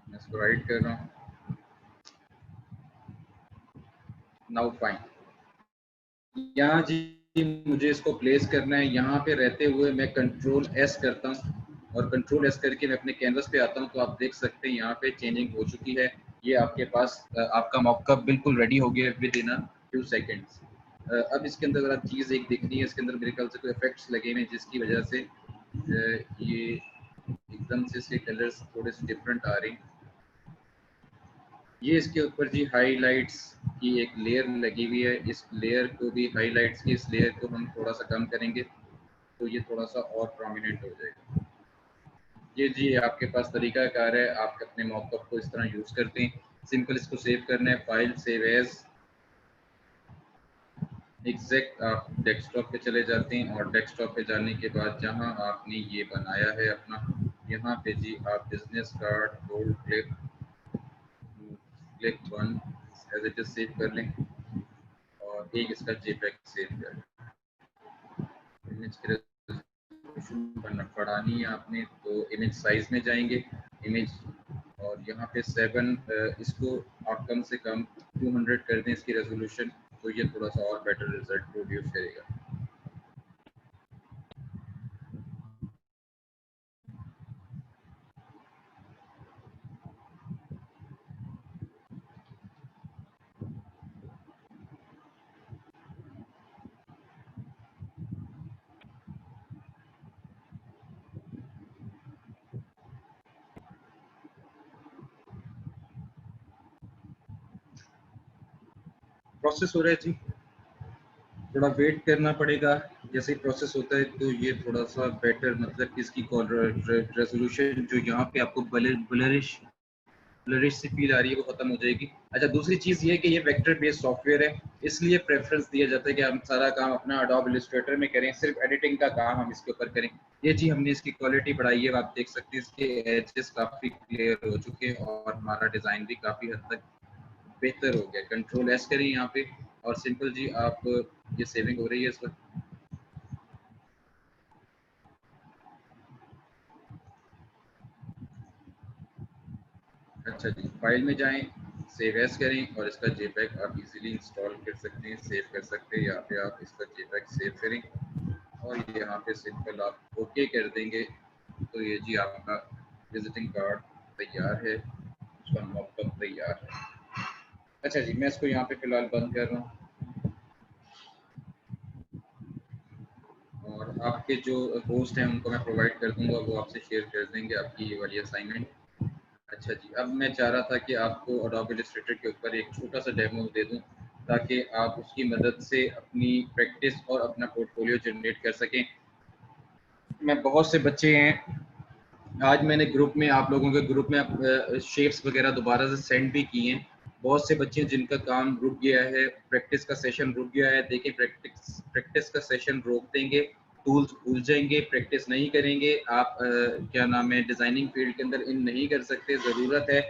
मैं इसको राइट कर रहा हूँ। नाउ फाइन, यहाँ जी मुझे इसको प्लेस करना है। यहाँ पे रहते हुए मैं कंट्रोल एस करता हूँ और कंट्रोल एस करके मैं अपने कैनवस पे आता हूँ तो आप देख सकते हैं यहाँ पे चेंजिंग हो चुकी है। ये आपके पास आपका मॉकअप बिल्कुल रेडी हो गया with in a few seconds. अब इसके अंदर ज़रा चीज़ एक दिख रही है, इसके अंदर मेरे ख्याल से कोई इफेक्ट्स लगे हुए हैं जिसकी वजह से ये एकदम से इसके कलर्स थोड़े से डिफरेंट आ रहे हैं। ये इसके ऊपर जी हाइलाइट्स की एक लेयर लगी हुई है, इस लेयर को भी हाइलाइट्स की इस लेयर को हम थोड़ा सा कम करेंगे तो ये थोड़ा सा और प्रोमिनेंट हो जाएगा। ये जी आपके पास तरीका कार है, आप अपने मॉकअप को इस तरह यूज़ करते हैं। सिंपल इसको सेव करना है, फाइल सेव एज एग्जैक्ट आप डेस्कटॉप पे चले जाते हैं और डेस्कटॉप पे जाने के बाद जहां आपने ये बनाया है अपना, यहाँ पे जी आप business card hold click one as it is save कर लें और एक इसका जेपीईजी सेव कर लें। इमेज की रेजोल्यूशन बढ़ानी है आपने तो इमेज साइज में जाएंगे, इमेज और यहाँ पे 7 इसको आप कम से कम 200 कर दें इसकी रेजोल्यूशन, तो ये थोड़ा सा और बेटर रिजल्ट प्रोड्यूस करेगा। प्रोसेस हो रहा है जी, थोड़ा वेट करना पड़ेगा। जैसे ही प्रोसेस होता है तो ये थोड़ा सा बेटर, मतलब कि इसकी रेजोल्यूशन जो यहाँ पे आपको ब्लरिश सी फील आ रही है वो खत्म हो जाएगी। अच्छा, दूसरी चीज़ ये है कि ये वेक्टर बेस्ड सॉफ्टवेयर है, इसलिए प्रेफरेंस दिया जाता है कि हम सारा काम अपना अडोब इलस्ट्रेटर में करें, सिर्फ एडिटिंग का काम हम इसके ऊपर करें। ये जी हमने इसकी क्वालिटी बढ़ाई है, आप देख सकते हैं इसके एजेस काफ़ी क्लियर हो चुके हैं और हमारा डिज़ाइन भी काफ़ी हद तक बेहतर हो गया। कंट्रोल एस करें यहाँ पे और सिंपल जी आप, ये सेविंग हो रही है इस वक्त। अच्छा जी, फाइल में जाएं, सेव एज करें और इसका जेपीईजी आप इजीली इंस्टॉल कर सकते हैं, सेव कर सकते हैं। यहाँ पे आप इसका जेपीईजी सेव करें और यहाँ पे सिंपल आप ओके कर देंगे तो ये जी आपका विजिटिंग कार्ड तैयार है, उसका मॉकअप तैयार है। अच्छा जी, मैं इसको यहाँ पे फिलहाल बंद कर रहा हूँ और आपके जो होस्ट हैं उनको मैं प्रोवाइड कर दूंगा, वो आपसे शेयर कर देंगे आपकी ये वाली असाइनमेंट। अच्छा जी, अब मैं चाह रहा था कि आपको अडोबे इलस्ट्रेटर के ऊपर एक छोटा सा डेमो दे दूं ताकि आप उसकी मदद से अपनी प्रैक्टिस और अपना पोर्टफोलियो जनरेट कर सकें। मैं बहुत से बच्चे हैं, आज मैंने ग्रुप में आप लोगों के ग्रुप में शेप्स वगैरह दोबारा से सेंड भी किए हैं, बहुत से बच्चे जिनका काम रुक गया है, प्रैक्टिस का सेशन रुक गया है। देखिए प्रैक्टिस का सेशन रोक देंगे, टूल्स भूल जाएंगे, प्रैक्टिस नहीं करेंगे, आप क्या नाम है डिजाइनिंग फील्ड के अंदर इन नहीं कर सकते। ज़रूरत है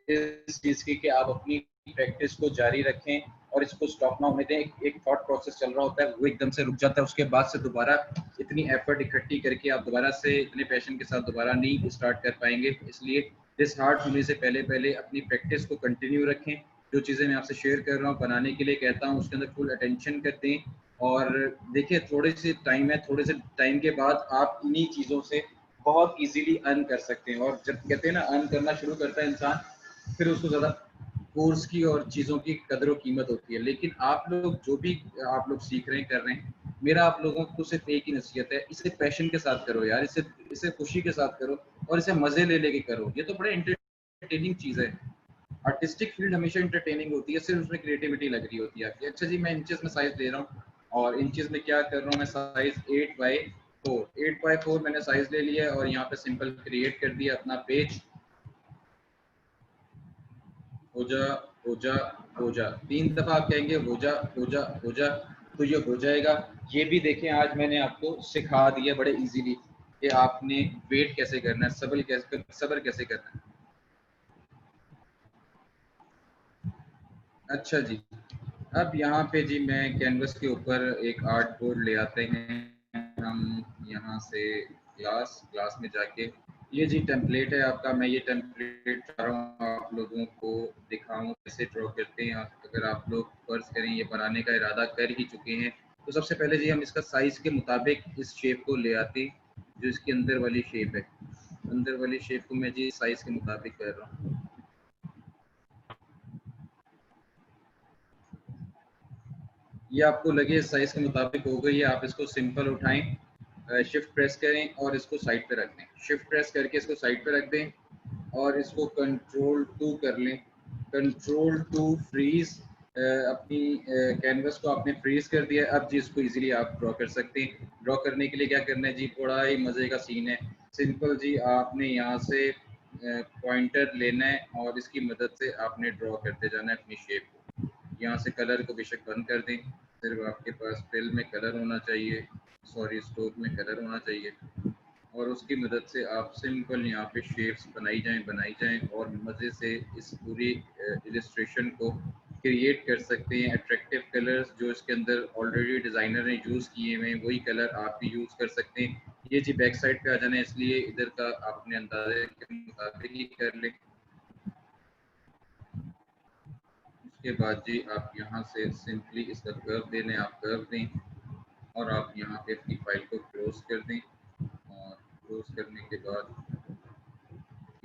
इस चीज़ की कि आप अपनी प्रैक्टिस को जारी रखें और इसको स्टॉप ना होने दें। एक थॉट प्रोसेस चल रहा होता है, वो एकदम से रुक जाता है, उसके बाद से दोबारा इतनी एफर्ट इकट्ठी करके आप दोबारा से इतने पैशन के साथ दोबारा नहीं स्टार्ट कर पाएंगे। इसलिए डिसहार्ट होने से पहले पहले अपनी प्रैक्टिस को कंटिन्यू रखें। जो चीज़ें मैं आपसे शेयर कर रहा हूँ, बनाने के लिए कहता हूँ, उसके अंदर फुल अटेंशन कर दें। और देखिए थोड़े से टाइम है, थोड़े से टाइम के बाद आप इन्हीं चीज़ों से बहुत इजीली अर्न कर सकते हैं। और जब कहते हैं ना अर्न करना शुरू करता है इंसान, फिर उसको ज़्यादा कोर्स की और चीज़ों की कदर व कीमत होती है। लेकिन आप लोग जो भी आप लोग सीख रहे हैं, कर रहे हैं, मेरा आप लोगों को सिर्फ एक ही नसीहत है, इसे पैशन के साथ करो यार, इसे इसे खुशी के साथ करो और इसे मज़े ले लेके करो। ये तो बड़े एंटरटेनिंग चीज़ है। आर्टिस्टिक फील्ड हमेशा एंटरटेनिंग होती है, सिर्फ उसमें क्रिएटिविटी लग रही होती है आपकी। अच्छा जी, मैं इंचेस में साइज ले रहा हूँ और इंचेस में क्या कर रहा हूँ, मैं साइज 8x4 मैंने साइज ले लिया और यहाँ पे सिंपल क्रिएट कर दिया अपना पेज। हो जा हो जा हो जा, 3 दफा आप कहेंगे हो जा हो जा हो जा, तो ये हो जाएगा। ये भी देखें, आज मैंने आपको सिखा दिया बड़े इजीली कि आपने वेट कैसे करना है, सब्र कैसे करना है। अच्छा जी, अब यहाँ पे जी मैं कैनवस के ऊपर एक आर्ट बोर्ड ले आते हैं हम। यहाँ से क्लास में जाके, ये जी टेम्पलेट है आपका। मैं ये टेम्पलेट चाह रहा हूँ आप लोगों को दिखाऊं कैसे ड्रॉ करते हैं। अगर आप लोग फर्ज करें ये बनाने का इरादा कर ही चुके हैं, तो सबसे पहले जी हम इसका साइज के मुताबिक इस शेप को ले आते हैं, जो इसकी अंदर वाली शेप है। अंदर वाली शेप को मैं जी साइज के मुताबिक कर रहा हूँ। ये आपको लगे साइज के मुताबिक हो गई है, आप इसको सिंपल उठाएं, शिफ्ट प्रेस करें और इसको साइड पे रख दें। शिफ्ट प्रेस करके इसको साइड पे रख दें और इसको कंट्रोल 2 कर लें। कंट्रोल 2 फ्रीज, अपनी कैनवस को आपने फ्रीज कर दिया। अब जी इसको इजीली आप ड्रॉ कर सकते हैं। ड्रॉ करने के लिए क्या करना है जी, बड़ा ही मज़े का सीन है। सिंपल जी, आपने यहाँ से पॉइंटर लेना है और इसकी मदद से आपने ड्रॉ करते जाना है अपनी शेप को। यहाँ से कलर को बेशक बंद कर दें, सिर्फ आपके पास फिल में कलर होना चाहिए, सॉरी स्ट्रोक में कलर होना चाहिए, और उसकी मदद से आप सिंपल यहाँ पे शेप्स बनाई जाएं और मज़े से इस पूरी इलस्ट्रेशन को क्रिएट कर सकते हैं। अट्रैक्टिव कलर्स जो इसके अंदर ऑलरेडी डिज़ाइनर ने यूज़ किए हुए हैं, वही कलर आप भी यूज़ कर सकते हैं। ये जी बैक साइड पे आ जाना है, इसलिए इधर का आपने अंदाजे के मुताबिक ही कर लें। उसके बाद जी आप यहाँ से सिंपली इसका कर्व दे लें, आप कर्व दें और आप यहाँ पे अपनी फाइल को क्लोज कर दें। और क्लोज करने के बाद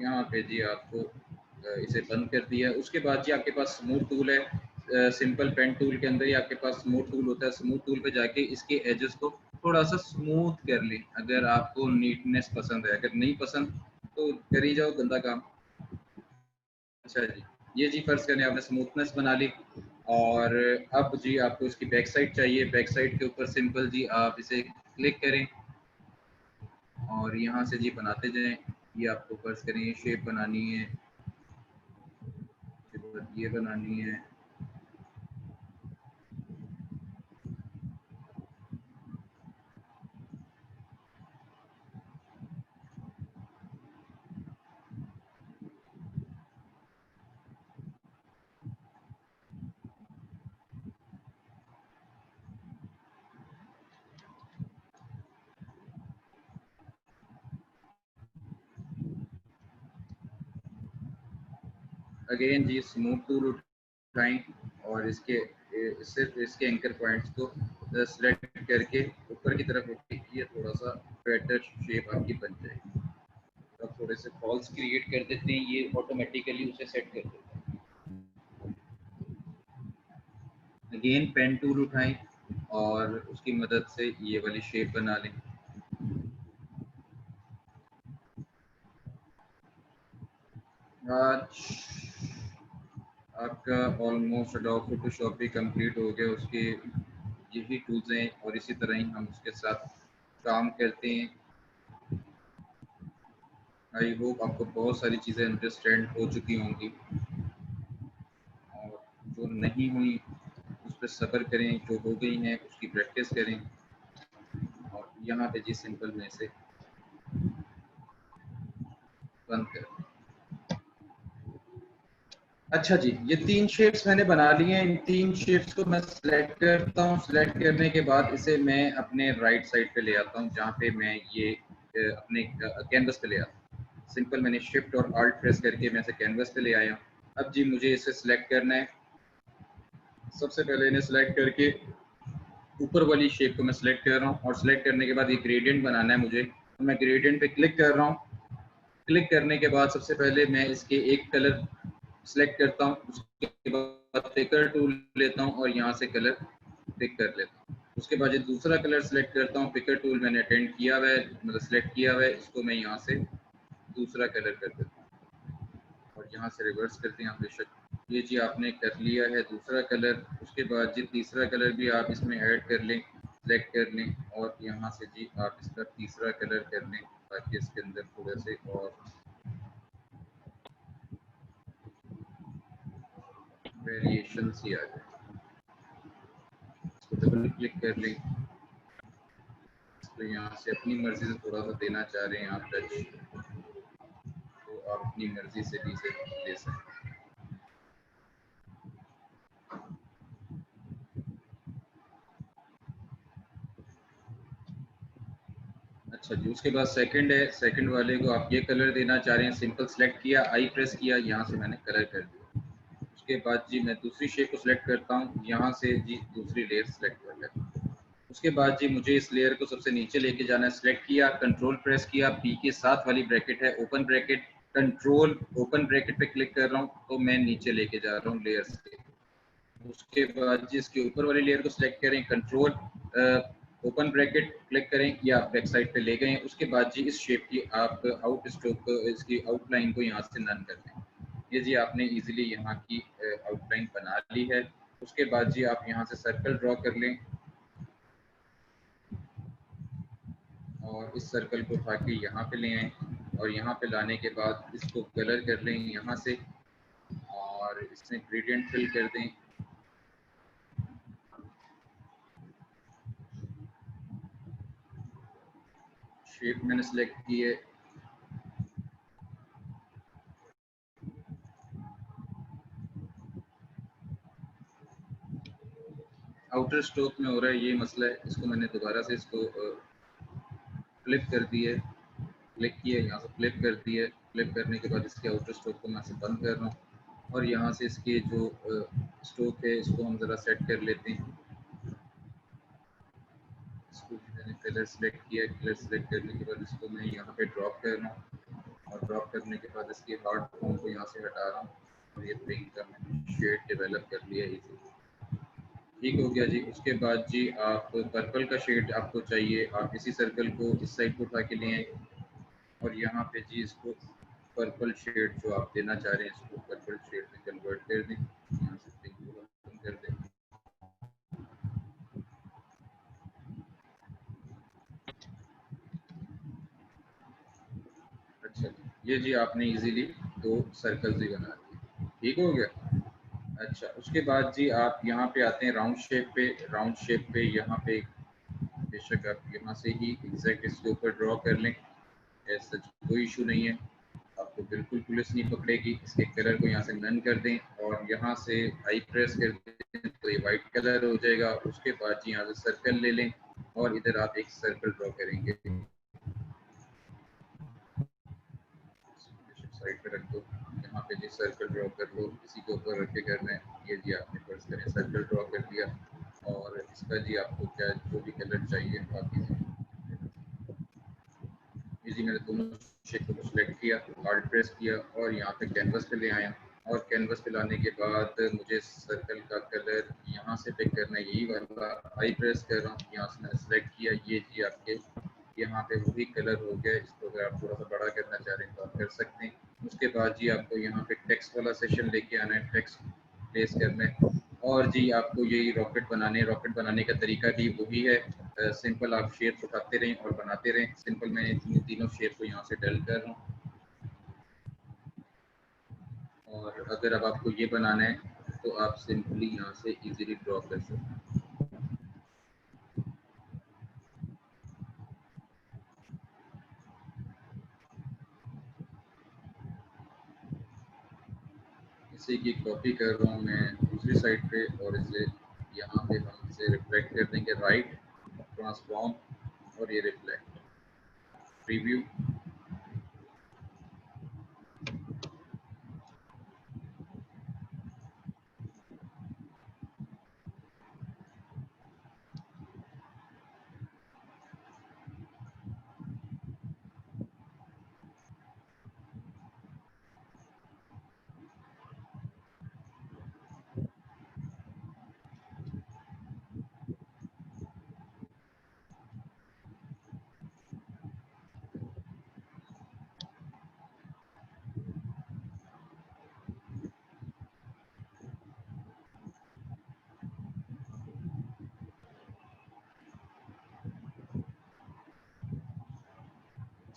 यहाँ पे जी आपको इसे बंद कर दिया। उसके बाद जी आपके पास स्मूथ टूल है, सिंपल पेन टूल के अंदर ही आपके पास स्मूथ टूल होता है। स्मूथ टूल पे जाके इसके एजेस को थोड़ा सा स्मूथ कर लें, अगर आपको नीटनेस पसंद है। अगर नहीं पसंद तो कर ही जाओ गंदा काम। अच्छा जी, ये जी फर्ज करें आपने स्मूथनेस बना ली और अब जी आपको इसकी बैक साइड चाहिए। बैक साइड के ऊपर सिंपल जी आप इसे क्लिक करें और यहाँ से जी बनाते जाएं। ये आपको फर्ज करें ये शेप बनानी है, ये बनानी है। अगेन जी स्मूथ टूल उठाएं और इसके सिर्फ इसके एंकर पॉइंट्स को सिलेक्ट करके ऊपर की तरफ उठे, ये थोड़ा सा बेटर शेप आपकी बन जाएगी। तो थोड़े से फॉल्स क्रिएट कर देते हैं, ये ऑटोमेटिकली उसे सेट कर देते हैं। अगेन पेन टूल उठाएं और उसकी मदद से ये वाली शेप बना लें। आज आपका ऑलमोस्ट एडोब फोटोशॉप भी कंप्लीट हो गया। उसके यही टूल्स हैं और इसी तरह ही हम उसके साथ काम करते हैं। आई होप आपको बहुत सारी चीज़ें अंडरस्टैंड हो चुकी होंगी। जो नहीं हुई उस पर सब्र करें, जो हो गई हैं उसकी प्रैक्टिस करें। और यहाँ पे जी सिंपल में से बंद करें। अच्छा जी, ये 3 शेप्स मैंने बना लिए हैं। इन 3 शेप्स को मैं सिलेक्ट करता हूँ। सिलेक्ट करने के बाद इसे मैं अपने राइट साइड पे ले आता हूँ, जहाँ पे मैं ये अपने कैनवस पे ले आता हूँ। सिंपल मैंने शिफ्ट और आल्ट प्रेस करके मैं इसे कैनवस पे ले आया हूँ। अब जी मुझे इसे सिलेक्ट करना है। सबसे पहले इन्हें सिलेक्ट करके ऊपर वाली शेप को मैं सिलेक्ट कर रहा हूँ, और सिलेक्ट करने के बाद ये ग्रेडियंट बनाना है मुझे, तो मैं ग्रेडियंट पे क्लिक कर रहा हूँ। क्लिक करने के बाद सबसे पहले मैं इसके एक कलर सिलेक्ट करता हूँ, उसके बाद पिकर टूल लेता हूँ और यहाँ से कलर पिक कर लेता हूँ। उसके बाद ये दूसरा कलर सिलेक्ट करता हूँ, पिकर टूल मैंने अटेंड किया हुआ है, मतलब सिलेक्ट किया हुआ है, इसको मैं यहाँ से दूसरा कलर कर देता हूँ और यहाँ से रिवर्स करते हैं बेशक। ये जी आपने कर लिया है दूसरा कलर। उसके बाद जी तीसरा कलर भी आप इसमें ऐड कर लें, सिलेक्ट कर लें, और यहाँ से जी आप इसका तीसरा कलर कर लें, ताकि इसके अंदर थोड़े से और वेरिएशन ही आ जाए। इसको डबल क्लिक कर लें। तो यहाँ से अपनी मर्जी से थोड़ा सा देना चाह रहे हैं आप टच, तो आप अपनी मर्जी से भी इसे दे सकते हैं। अच्छा जी, उसके बाद सेकंड है। सेकंड वाले को आप ये कलर देना चाह रहे हैं, सिंपल सेलेक्ट किया, आई प्रेस किया, यहाँ से मैंने कलर कर दिया। उसके बाद जी मैं दूसरी शेप को सिलेक्ट करता हूँ, यहाँ से जी दूसरी लेयर सेलेक्ट कर लेता हूँ। उसके बाद जी मुझे इस लेयर को सबसे नीचे लेके जाना है। सिलेक्ट किया, कंट्रोल प्रेस किया, पी के साथ वाली ब्रैकेट है open bracket, control open bracket पे क्लिक कर रहा हूँ, तो मैं नीचे लेके जा रहा हूँ लेयर्स के। उसके बाद जी इसके ऊपर वाली लेयर को सिलेक्ट करें, कंट्रोल ओपन ब्रैकेट क्लिक करें, या बैक साइड पे ले गए। उसके बाद जी इस शेप की आप आउट स्ट्रोक, इसकी आउटलाइन को यहाँ से नन कर दें। ये जी आपने इजीली यहाँ की आउटलाइन बना ली है। उसके बाद जी आप यहाँ से सर्कल ड्रॉ कर लें, और इस सर्कल को उठा के यहाँ पे ले आएँ, और यहाँ पे लाने के बाद इसको कलर कर लें यहाँ से, और इसमें ग्रेडियंट फिल कर दें। शेप मैंने सेलेक्ट की है। आउटर स्ट्रोक में हो रहा है ये मसला है, इसको मैंने दोबारा से इसको फ्लिप कर दी है, क्लिक किया, यहाँ से फ्लिप कर दी है। फ्लिप करने के बाद इसके आउटर स्ट्रोक को मैं से बंद कर रहा हूँ, और यहाँ से इसके जो स्ट्रोक है इसको हम ज़रा सेट कर लेते हैं। इसको मैंने कलर सेलेक्ट किया है, कलर सेलेक्ट करने के बाद इसको मैं यहाँ पे ड्रॉप कर रहा हूँ, और ड्रॉप करने के बाद इसके हार्ड फॉर्म को यहाँ से हटा रहा हूँ, और ये पिंक का मैंने शेड डेवलप कर लिया है। ठीक हो गया जी। उसके बाद जी आप पर्पल का शेड आपको चाहिए, आप इसी सर्कल को इस साइड को उठा के ले आए, और यहाँ पे जी इसको पर्पल शेड जो आप देना चाह रहे हैं इसको पर्पल शेड में कन्वर्ट कर दें। यहाँ से पिंक को खत्म कर दें। अच्छा, ये जी आपने इजीली 2 सर्कल्स ही बना दिए। ठीक हो गया। अच्छा, उसके बाद जी आप यहाँ पे आते हैं राउंड शेप पे। राउंड शेप पे यहाँ पे बेशक आप यहाँ से ही एग्जैक्ट इसके ऊपर ड्रॉ कर लें, ऐसा कोई इशू नहीं है, आपको बिल्कुल पुलिस नहीं पकड़ेगी। इसके कलर को यहाँ से नन कर दें, और यहाँ से आई प्रेस कर दें तो ये वाइट कलर हो जाएगा। उसके बाद जी यहाँ से सर्कल ले लें, और इधर आप एक सर्कल ड्रॉ करेंगे, साइड पे रख दो। यहाँ पे जी सर्कल ड्रॉ कर लो, इसी के ऊपर रख के करना है। ये जी आपने फर्स्ट करें सर्कल ड्रॉ कर दिया, और इसका जी आपको क्या जो भी कलर चाहिए बाकी जी मैंने दोनों शेप को सिलेक्ट किया, आल्ट प्रेस किया, और यहाँ पे कैनवस पे ले आया। और कैनवस पे लाने के बाद मुझे सर्कल का कलर यहाँ से पिक करना है, यही वाला। आई प्रेस कर रहा हूँ, यहाँ से मैंने सेलेक्ट किया। ये जी आपके यहाँ पे वही कलर हो गया। इसको अगर आप थोड़ा सा बड़ा करना चाह रहे हैं तो आप कर सकते हैं। उसके बाद जी आपको यहाँ पे टेक्स्ट वाला सेशन लेके आना है, टेक्स्ट प्लेस करना है। और जी आपको यही रॉकेट बनाने, रॉकेट बनाने का तरीका भी वही है। सिंपल आप शेप उठाते रहें और बनाते रहें। सिंपल मैं तीनों शेप को यहाँ से डल कर रहा हूँ। और अगर अब आपको ये बनाना है तो आप सिंपली यहाँ से इजीली ड्रॉ कर सकते हैं। इसी की कॉपी कर रहा हूँ मैं दूसरी साइड पे, और इसे यहाँ पे हम इसे रिफ्लेक्ट कर देंगे, राइट, ट्रांसफॉर्म, और ये रिफ्लेक्ट, प्रीव्यू।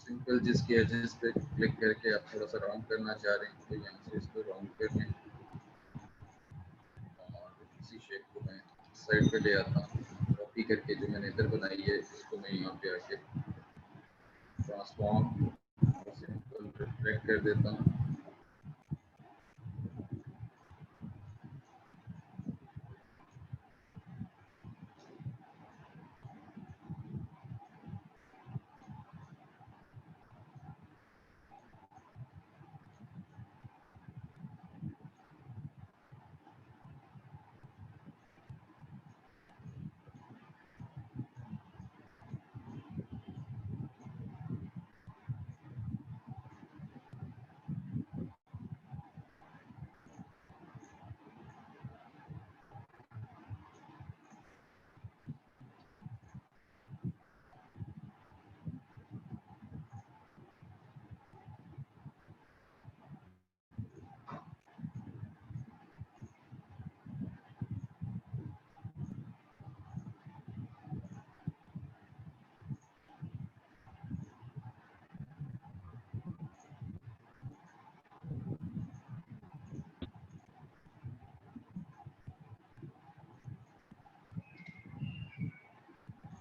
सिंपल जिसके एजेस पे क्लिक करके आप थोड़ा सा राउंड करना चाह रहे हैं तो यहाँ से इसको राउंड कर लें, और इसी शेप को मैं साइड पे ले आता हूँ, कॉपी करके जो मैंने इधर बनाई है इसको मैं यहाँ पे आके ट्रांसफॉर्म और सिंपल रिफ्लेक्ट कर देता हूँ।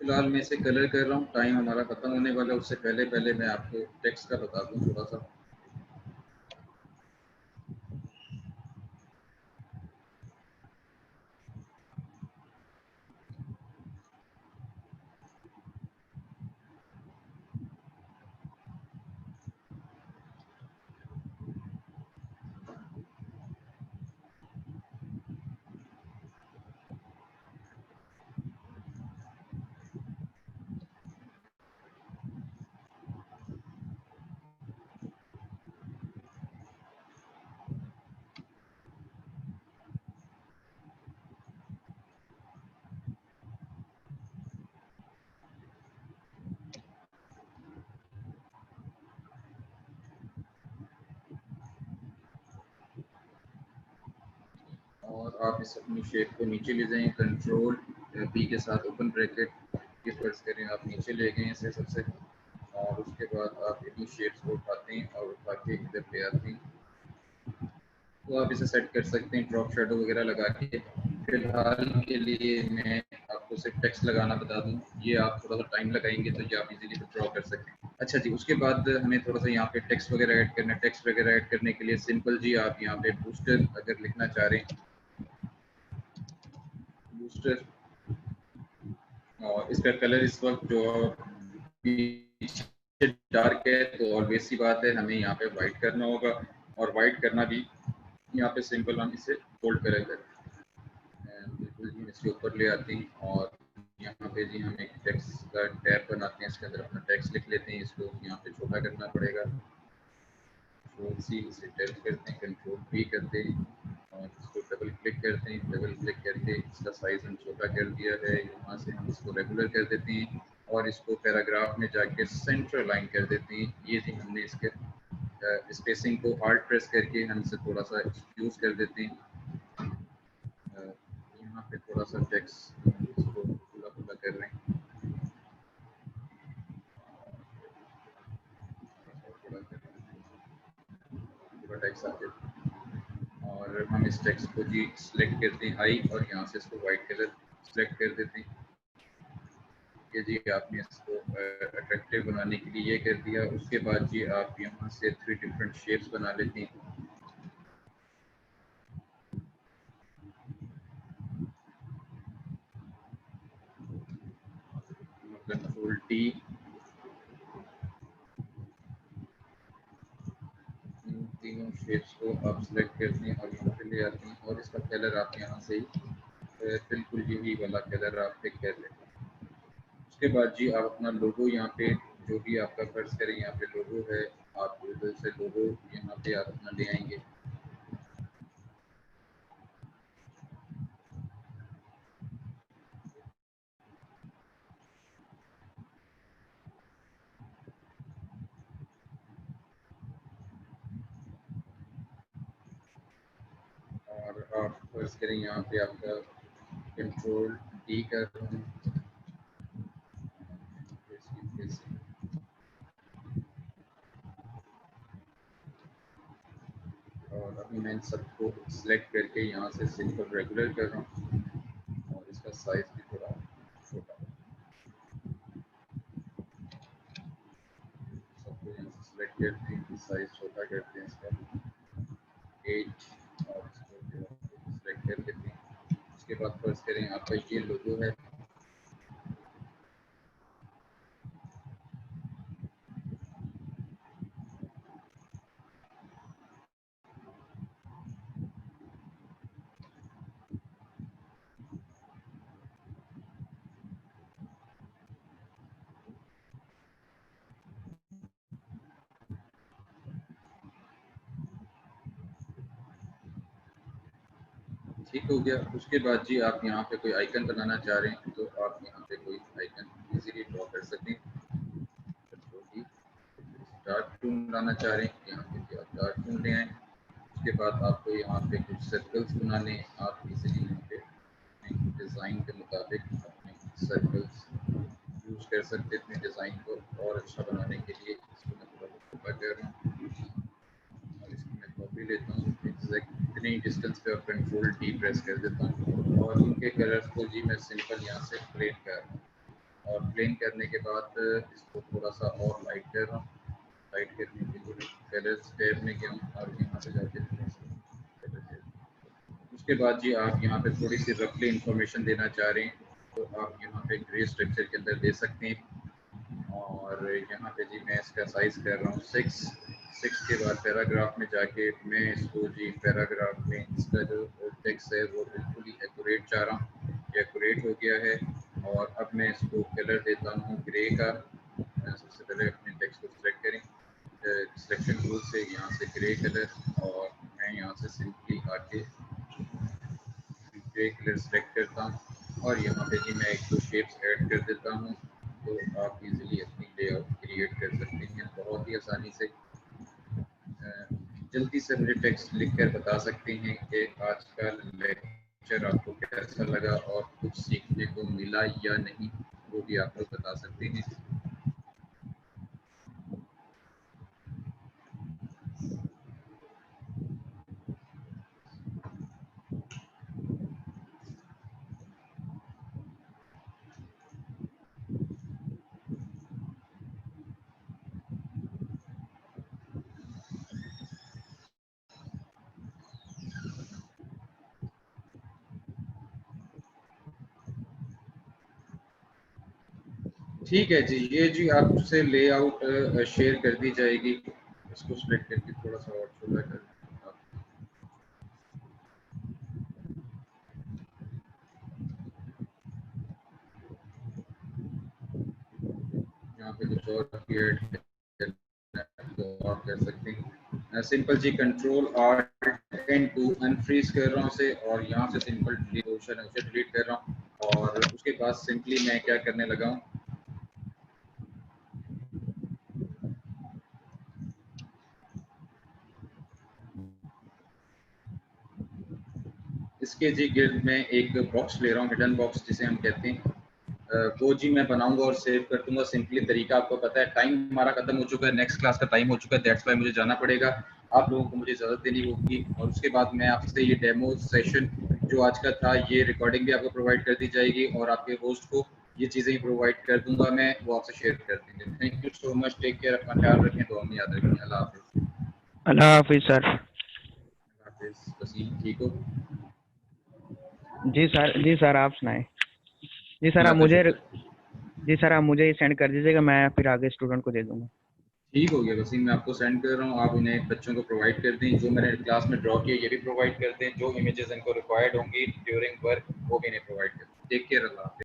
फिलहाल मैं इसे कलर कर रहा हूँ, टाइम हमारा खत्म होने वाला है, उससे पहले पहले मैं आपको टेक्स्ट का बता दूँ थोड़ा सा। और आप इस अपनी शेप को नीचे ले जाएं, कंट्रोल पी के साथ ओपन ब्रैकेट की फर्ज करें, आप नीचे ले गए इसे सबसे, और उसके बाद आप इतनी शेप्स को उठाते हैं और उठा के इधर ले आते हैं। तो आप इसे सेट कर सकते हैं ड्रॉप शेडो वगैरह लगा के। फिलहाल के लिए मैं आपको सिर्फ टेक्स्ट लगाना बता दूं, ये आप थोड़ा सा टाइम लगाएंगे तो ये आप इजीली ड्रॉ कर सकते हैं। अच्छा जी, उसके बाद हमें थोड़ा सा यहाँ पे टेक्स्ट वगैरह ऐड करना है। टेक्स्ट वगैरह ऐड करने के लिए सिंपल जी आप यहाँ पे बूस्टर अगर लिखना चाह रहे हैं, बूस्टर, और इसका कलर इस वक्त जो पीछे डार्क है तो ऑब्वियस सी बात है हमें यहाँ पे वाइट करना होगा, और वाइट करना भी यहाँ पे सिंपल हम इसे बोल्ड करेंगे, बिल्कुल जी इसके ऊपर ले आते हैं, और यहाँ पे जी हम एक टेक्स्ट का टैब बनाते हैं, इसके अंदर अपना टेक्स्ट लिख लेते हैं, इसको यहाँ पे छोटा करना पड़ेगा, कंट्रोल सी इसे टैब करते हैं, कंट्रोल V करते हैं, और इसको डबल क्लिक करते हैं, डबल क्लिक करके इसका साइज हम छोटा कर दिया है, यहाँ से हम इसको रेगुलर कर देते हैं, और इसको पैराग्राफ में जाके सेंटर लाइन कर देते हैं। ये जी हमने इसके स्पेसिंग को हार्ड प्रेस करके हम इसे थोड़ा सा यूज कर देते हैं। यहाँ पे थोड़ा सा टेक्स्ट इसको खुला खुला कर रहे हैं, पूरा टेक्स्ट आ गया, और हम इस टेक्स्ट को जी सिलेक्ट करते हैं आई और यहाँ से इसको वाइट कलर सिलेक्ट कर देते हैं। ये जी आपने इसको अट्रैक्टिव बनाने के लिए ये कर दिया। उसके बाद जी आप यहाँ से 3 डिफरेंट शेप्स बना लेते हैं। कंट्रोल टी, तीनों शेप्स को आप सिलेक्ट करते हैं और यहाँ पे ले आते हैं और इसका कलर आप यहाँ से ही बिल्कुल यही वाला कलर आप पिक कर लेते हैं। उसके बाद जी आप अपना लोगो यहाँ पे जो भी आपका फर्ज करें यहाँ पे लोगो है, आप गूगल से लोगो यहाँ पे आप अपना ले आएंगे। और आप फर्ज करें यहाँ पे आपका कंट्रोल डी कर रहा हूँ। और अभी मैं इन सबको सिलेक्ट करके यहाँ से सिंपल रेगुलर कर रहा हूँ और इसका साइज भी थोड़ा छोटा, सबको यहाँ से सिलेक्ट करते हैं, साइज छोटा करते हैं इसका 8 और इसको सिलेक्ट कर लेते हैं। उसके बाद फर्ज करें आपका ये लोगो है, ठीक हो गया। उसके बाद जी आप यहाँ पे कोई आइकन बनाना चाह रहे हैं तो आप यहाँ पे कोई आइकन इजीली ड्रॉ कर सकते हैं। डार्क टून लाना चाह रहे हैं यहाँ पे आप डार्क टून ले आए। उसके बाद आपको यहाँ पे कुछ सर्कल्स बनाने, आप इजीली यहाँ पे डिज़ाइन के मुताबिक अपने सर्कल्स यूज कर सकते हैं अपने डिज़ाइन को और अच्छा बनाने के लिए। इसको मैं थोड़ा ऊपर कर रहा हूँ और इसकी मैं कॉपी लेता हूँ, इतनी डिस्टेंस पे और कंट्रोल डी प्रेस कर देता हूँ और इनके कलर्स को जी मैं सिंपल यहाँ से प्लेन कर रहा हूँ और प्लेन करने के बाद इसको थोड़ा सा और लाइट कर रहा हूँ। लाइट करने के लिए कलर्स टैब में गया हूँ और यहाँ पे जाके उसके बाद जी आप यहाँ पे थोड़ी सी रफली इंफॉर्मेशन देना चाह रहे हैं तो आप यहाँ पे ग्रे स्ट्रक्चर के अंदर दे सकते हैं। और यहाँ पे जी मैं इसका साइज कर रहा हूँ 6 के बाद पैराग्राफ में जाके मैं इसको जी पैराग्राफ में इसका जो टेक्स्ट है वो बिल्कुल ही एक्यूरेट चाह रहा हूँ। ये एक्यूरेट हो गया है और अब मैं इसको कलर देता हूँ ग्रे का। सबसे पहले अपने टेक्स्ट को सिलेक्ट करें, सिलेक्शन टूल से यहाँ से ग्रे कलर और मैं यहाँ से सिंपली आके ग्रे कलर सेलेक्ट करता हूँ और यहाँ पे जी मैं एक दो शेप्स ऐड कर देता हूँ तो आप इजीली अपनी लेआउट क्रिएट कर सकते हैं बहुत ही आसानी से। जल्दी से मुझे टेक्स्ट लिखकर बता सकते हैं कि आज का लेक्चर आपको कैसा लगा और कुछ सीखने को मिला या नहीं, वो भी आप लोग बता सकते हैं। ठीक है जी, ये जी आपसे लेआउट शेयर कर दी जाएगी। इसको सिलेक्ट करके थोड़ा सा और छोटा कर यहाँ पे कुछ और ऐड तो आप कर सकते हैं। सिंपल जी control alt and two unfreeze कर रहा हूँ उसे और यहाँ से सिंपल डिलीट ऑप्शन है उसे डिलीट कर रहा हूँ और उसके बाद सिंपली मैं क्या करने लगा हूँ, इसके जी गिर्द में एक बॉक्स ले रहा हूँ, हिडन बॉक्स जिसे हम कहते हैं। वो जी मैं बनाऊंगा और सेव कर दूंगा। सिंपली तरीका आपको पता है, टाइम हमारा खत्म हो चुका है, नेक्स्ट क्लास का टाइम हो चुका है, दैट्स व्हाई मुझे जाना पड़ेगा। आप लोगों को मुझे इजाज़त देनी होगी और उसके बाद मैं आपसे ये डेमो सेशन जो आज का था ये रिकॉर्डिंग भी आपको प्रोवाइड कर दी जाएगी और आपके होस्ट को ये चीज़ें प्रोवाइड कर दूंगा मैं, वो आपसे शेयर कर देंगे। Thank you so much, take care, अपना ख्याल रखें, दुआ में याद रखें। अल्लाह हाफिज़। अल्लाह हाफिज सर। अल्लाह हाफिज़। वसीम ठीक हो? जी सर आप सुनाएं। जी सर अल्लाह का शुक्र। आप मुझे ये सेंड कर दीजिएगा, मैं फिर आगे स्टूडेंट को दे दूंगा। ठीक हो गया वसीम, मैं आपको सेंड कर रहा हूँ, आप इन्हें बच्चों को प्रोवाइड कर दें, जो मैंने क्लास में ड्रॉ किया ये भी प्रोवाइड कर दें, जो इमेजेस इनको रिक्वायर्ड होंगी ड्यूरिंग वर्क वो भी इन्हें प्रोवाइड कर दें। टेक केयर, अल्लाह हाफिज़।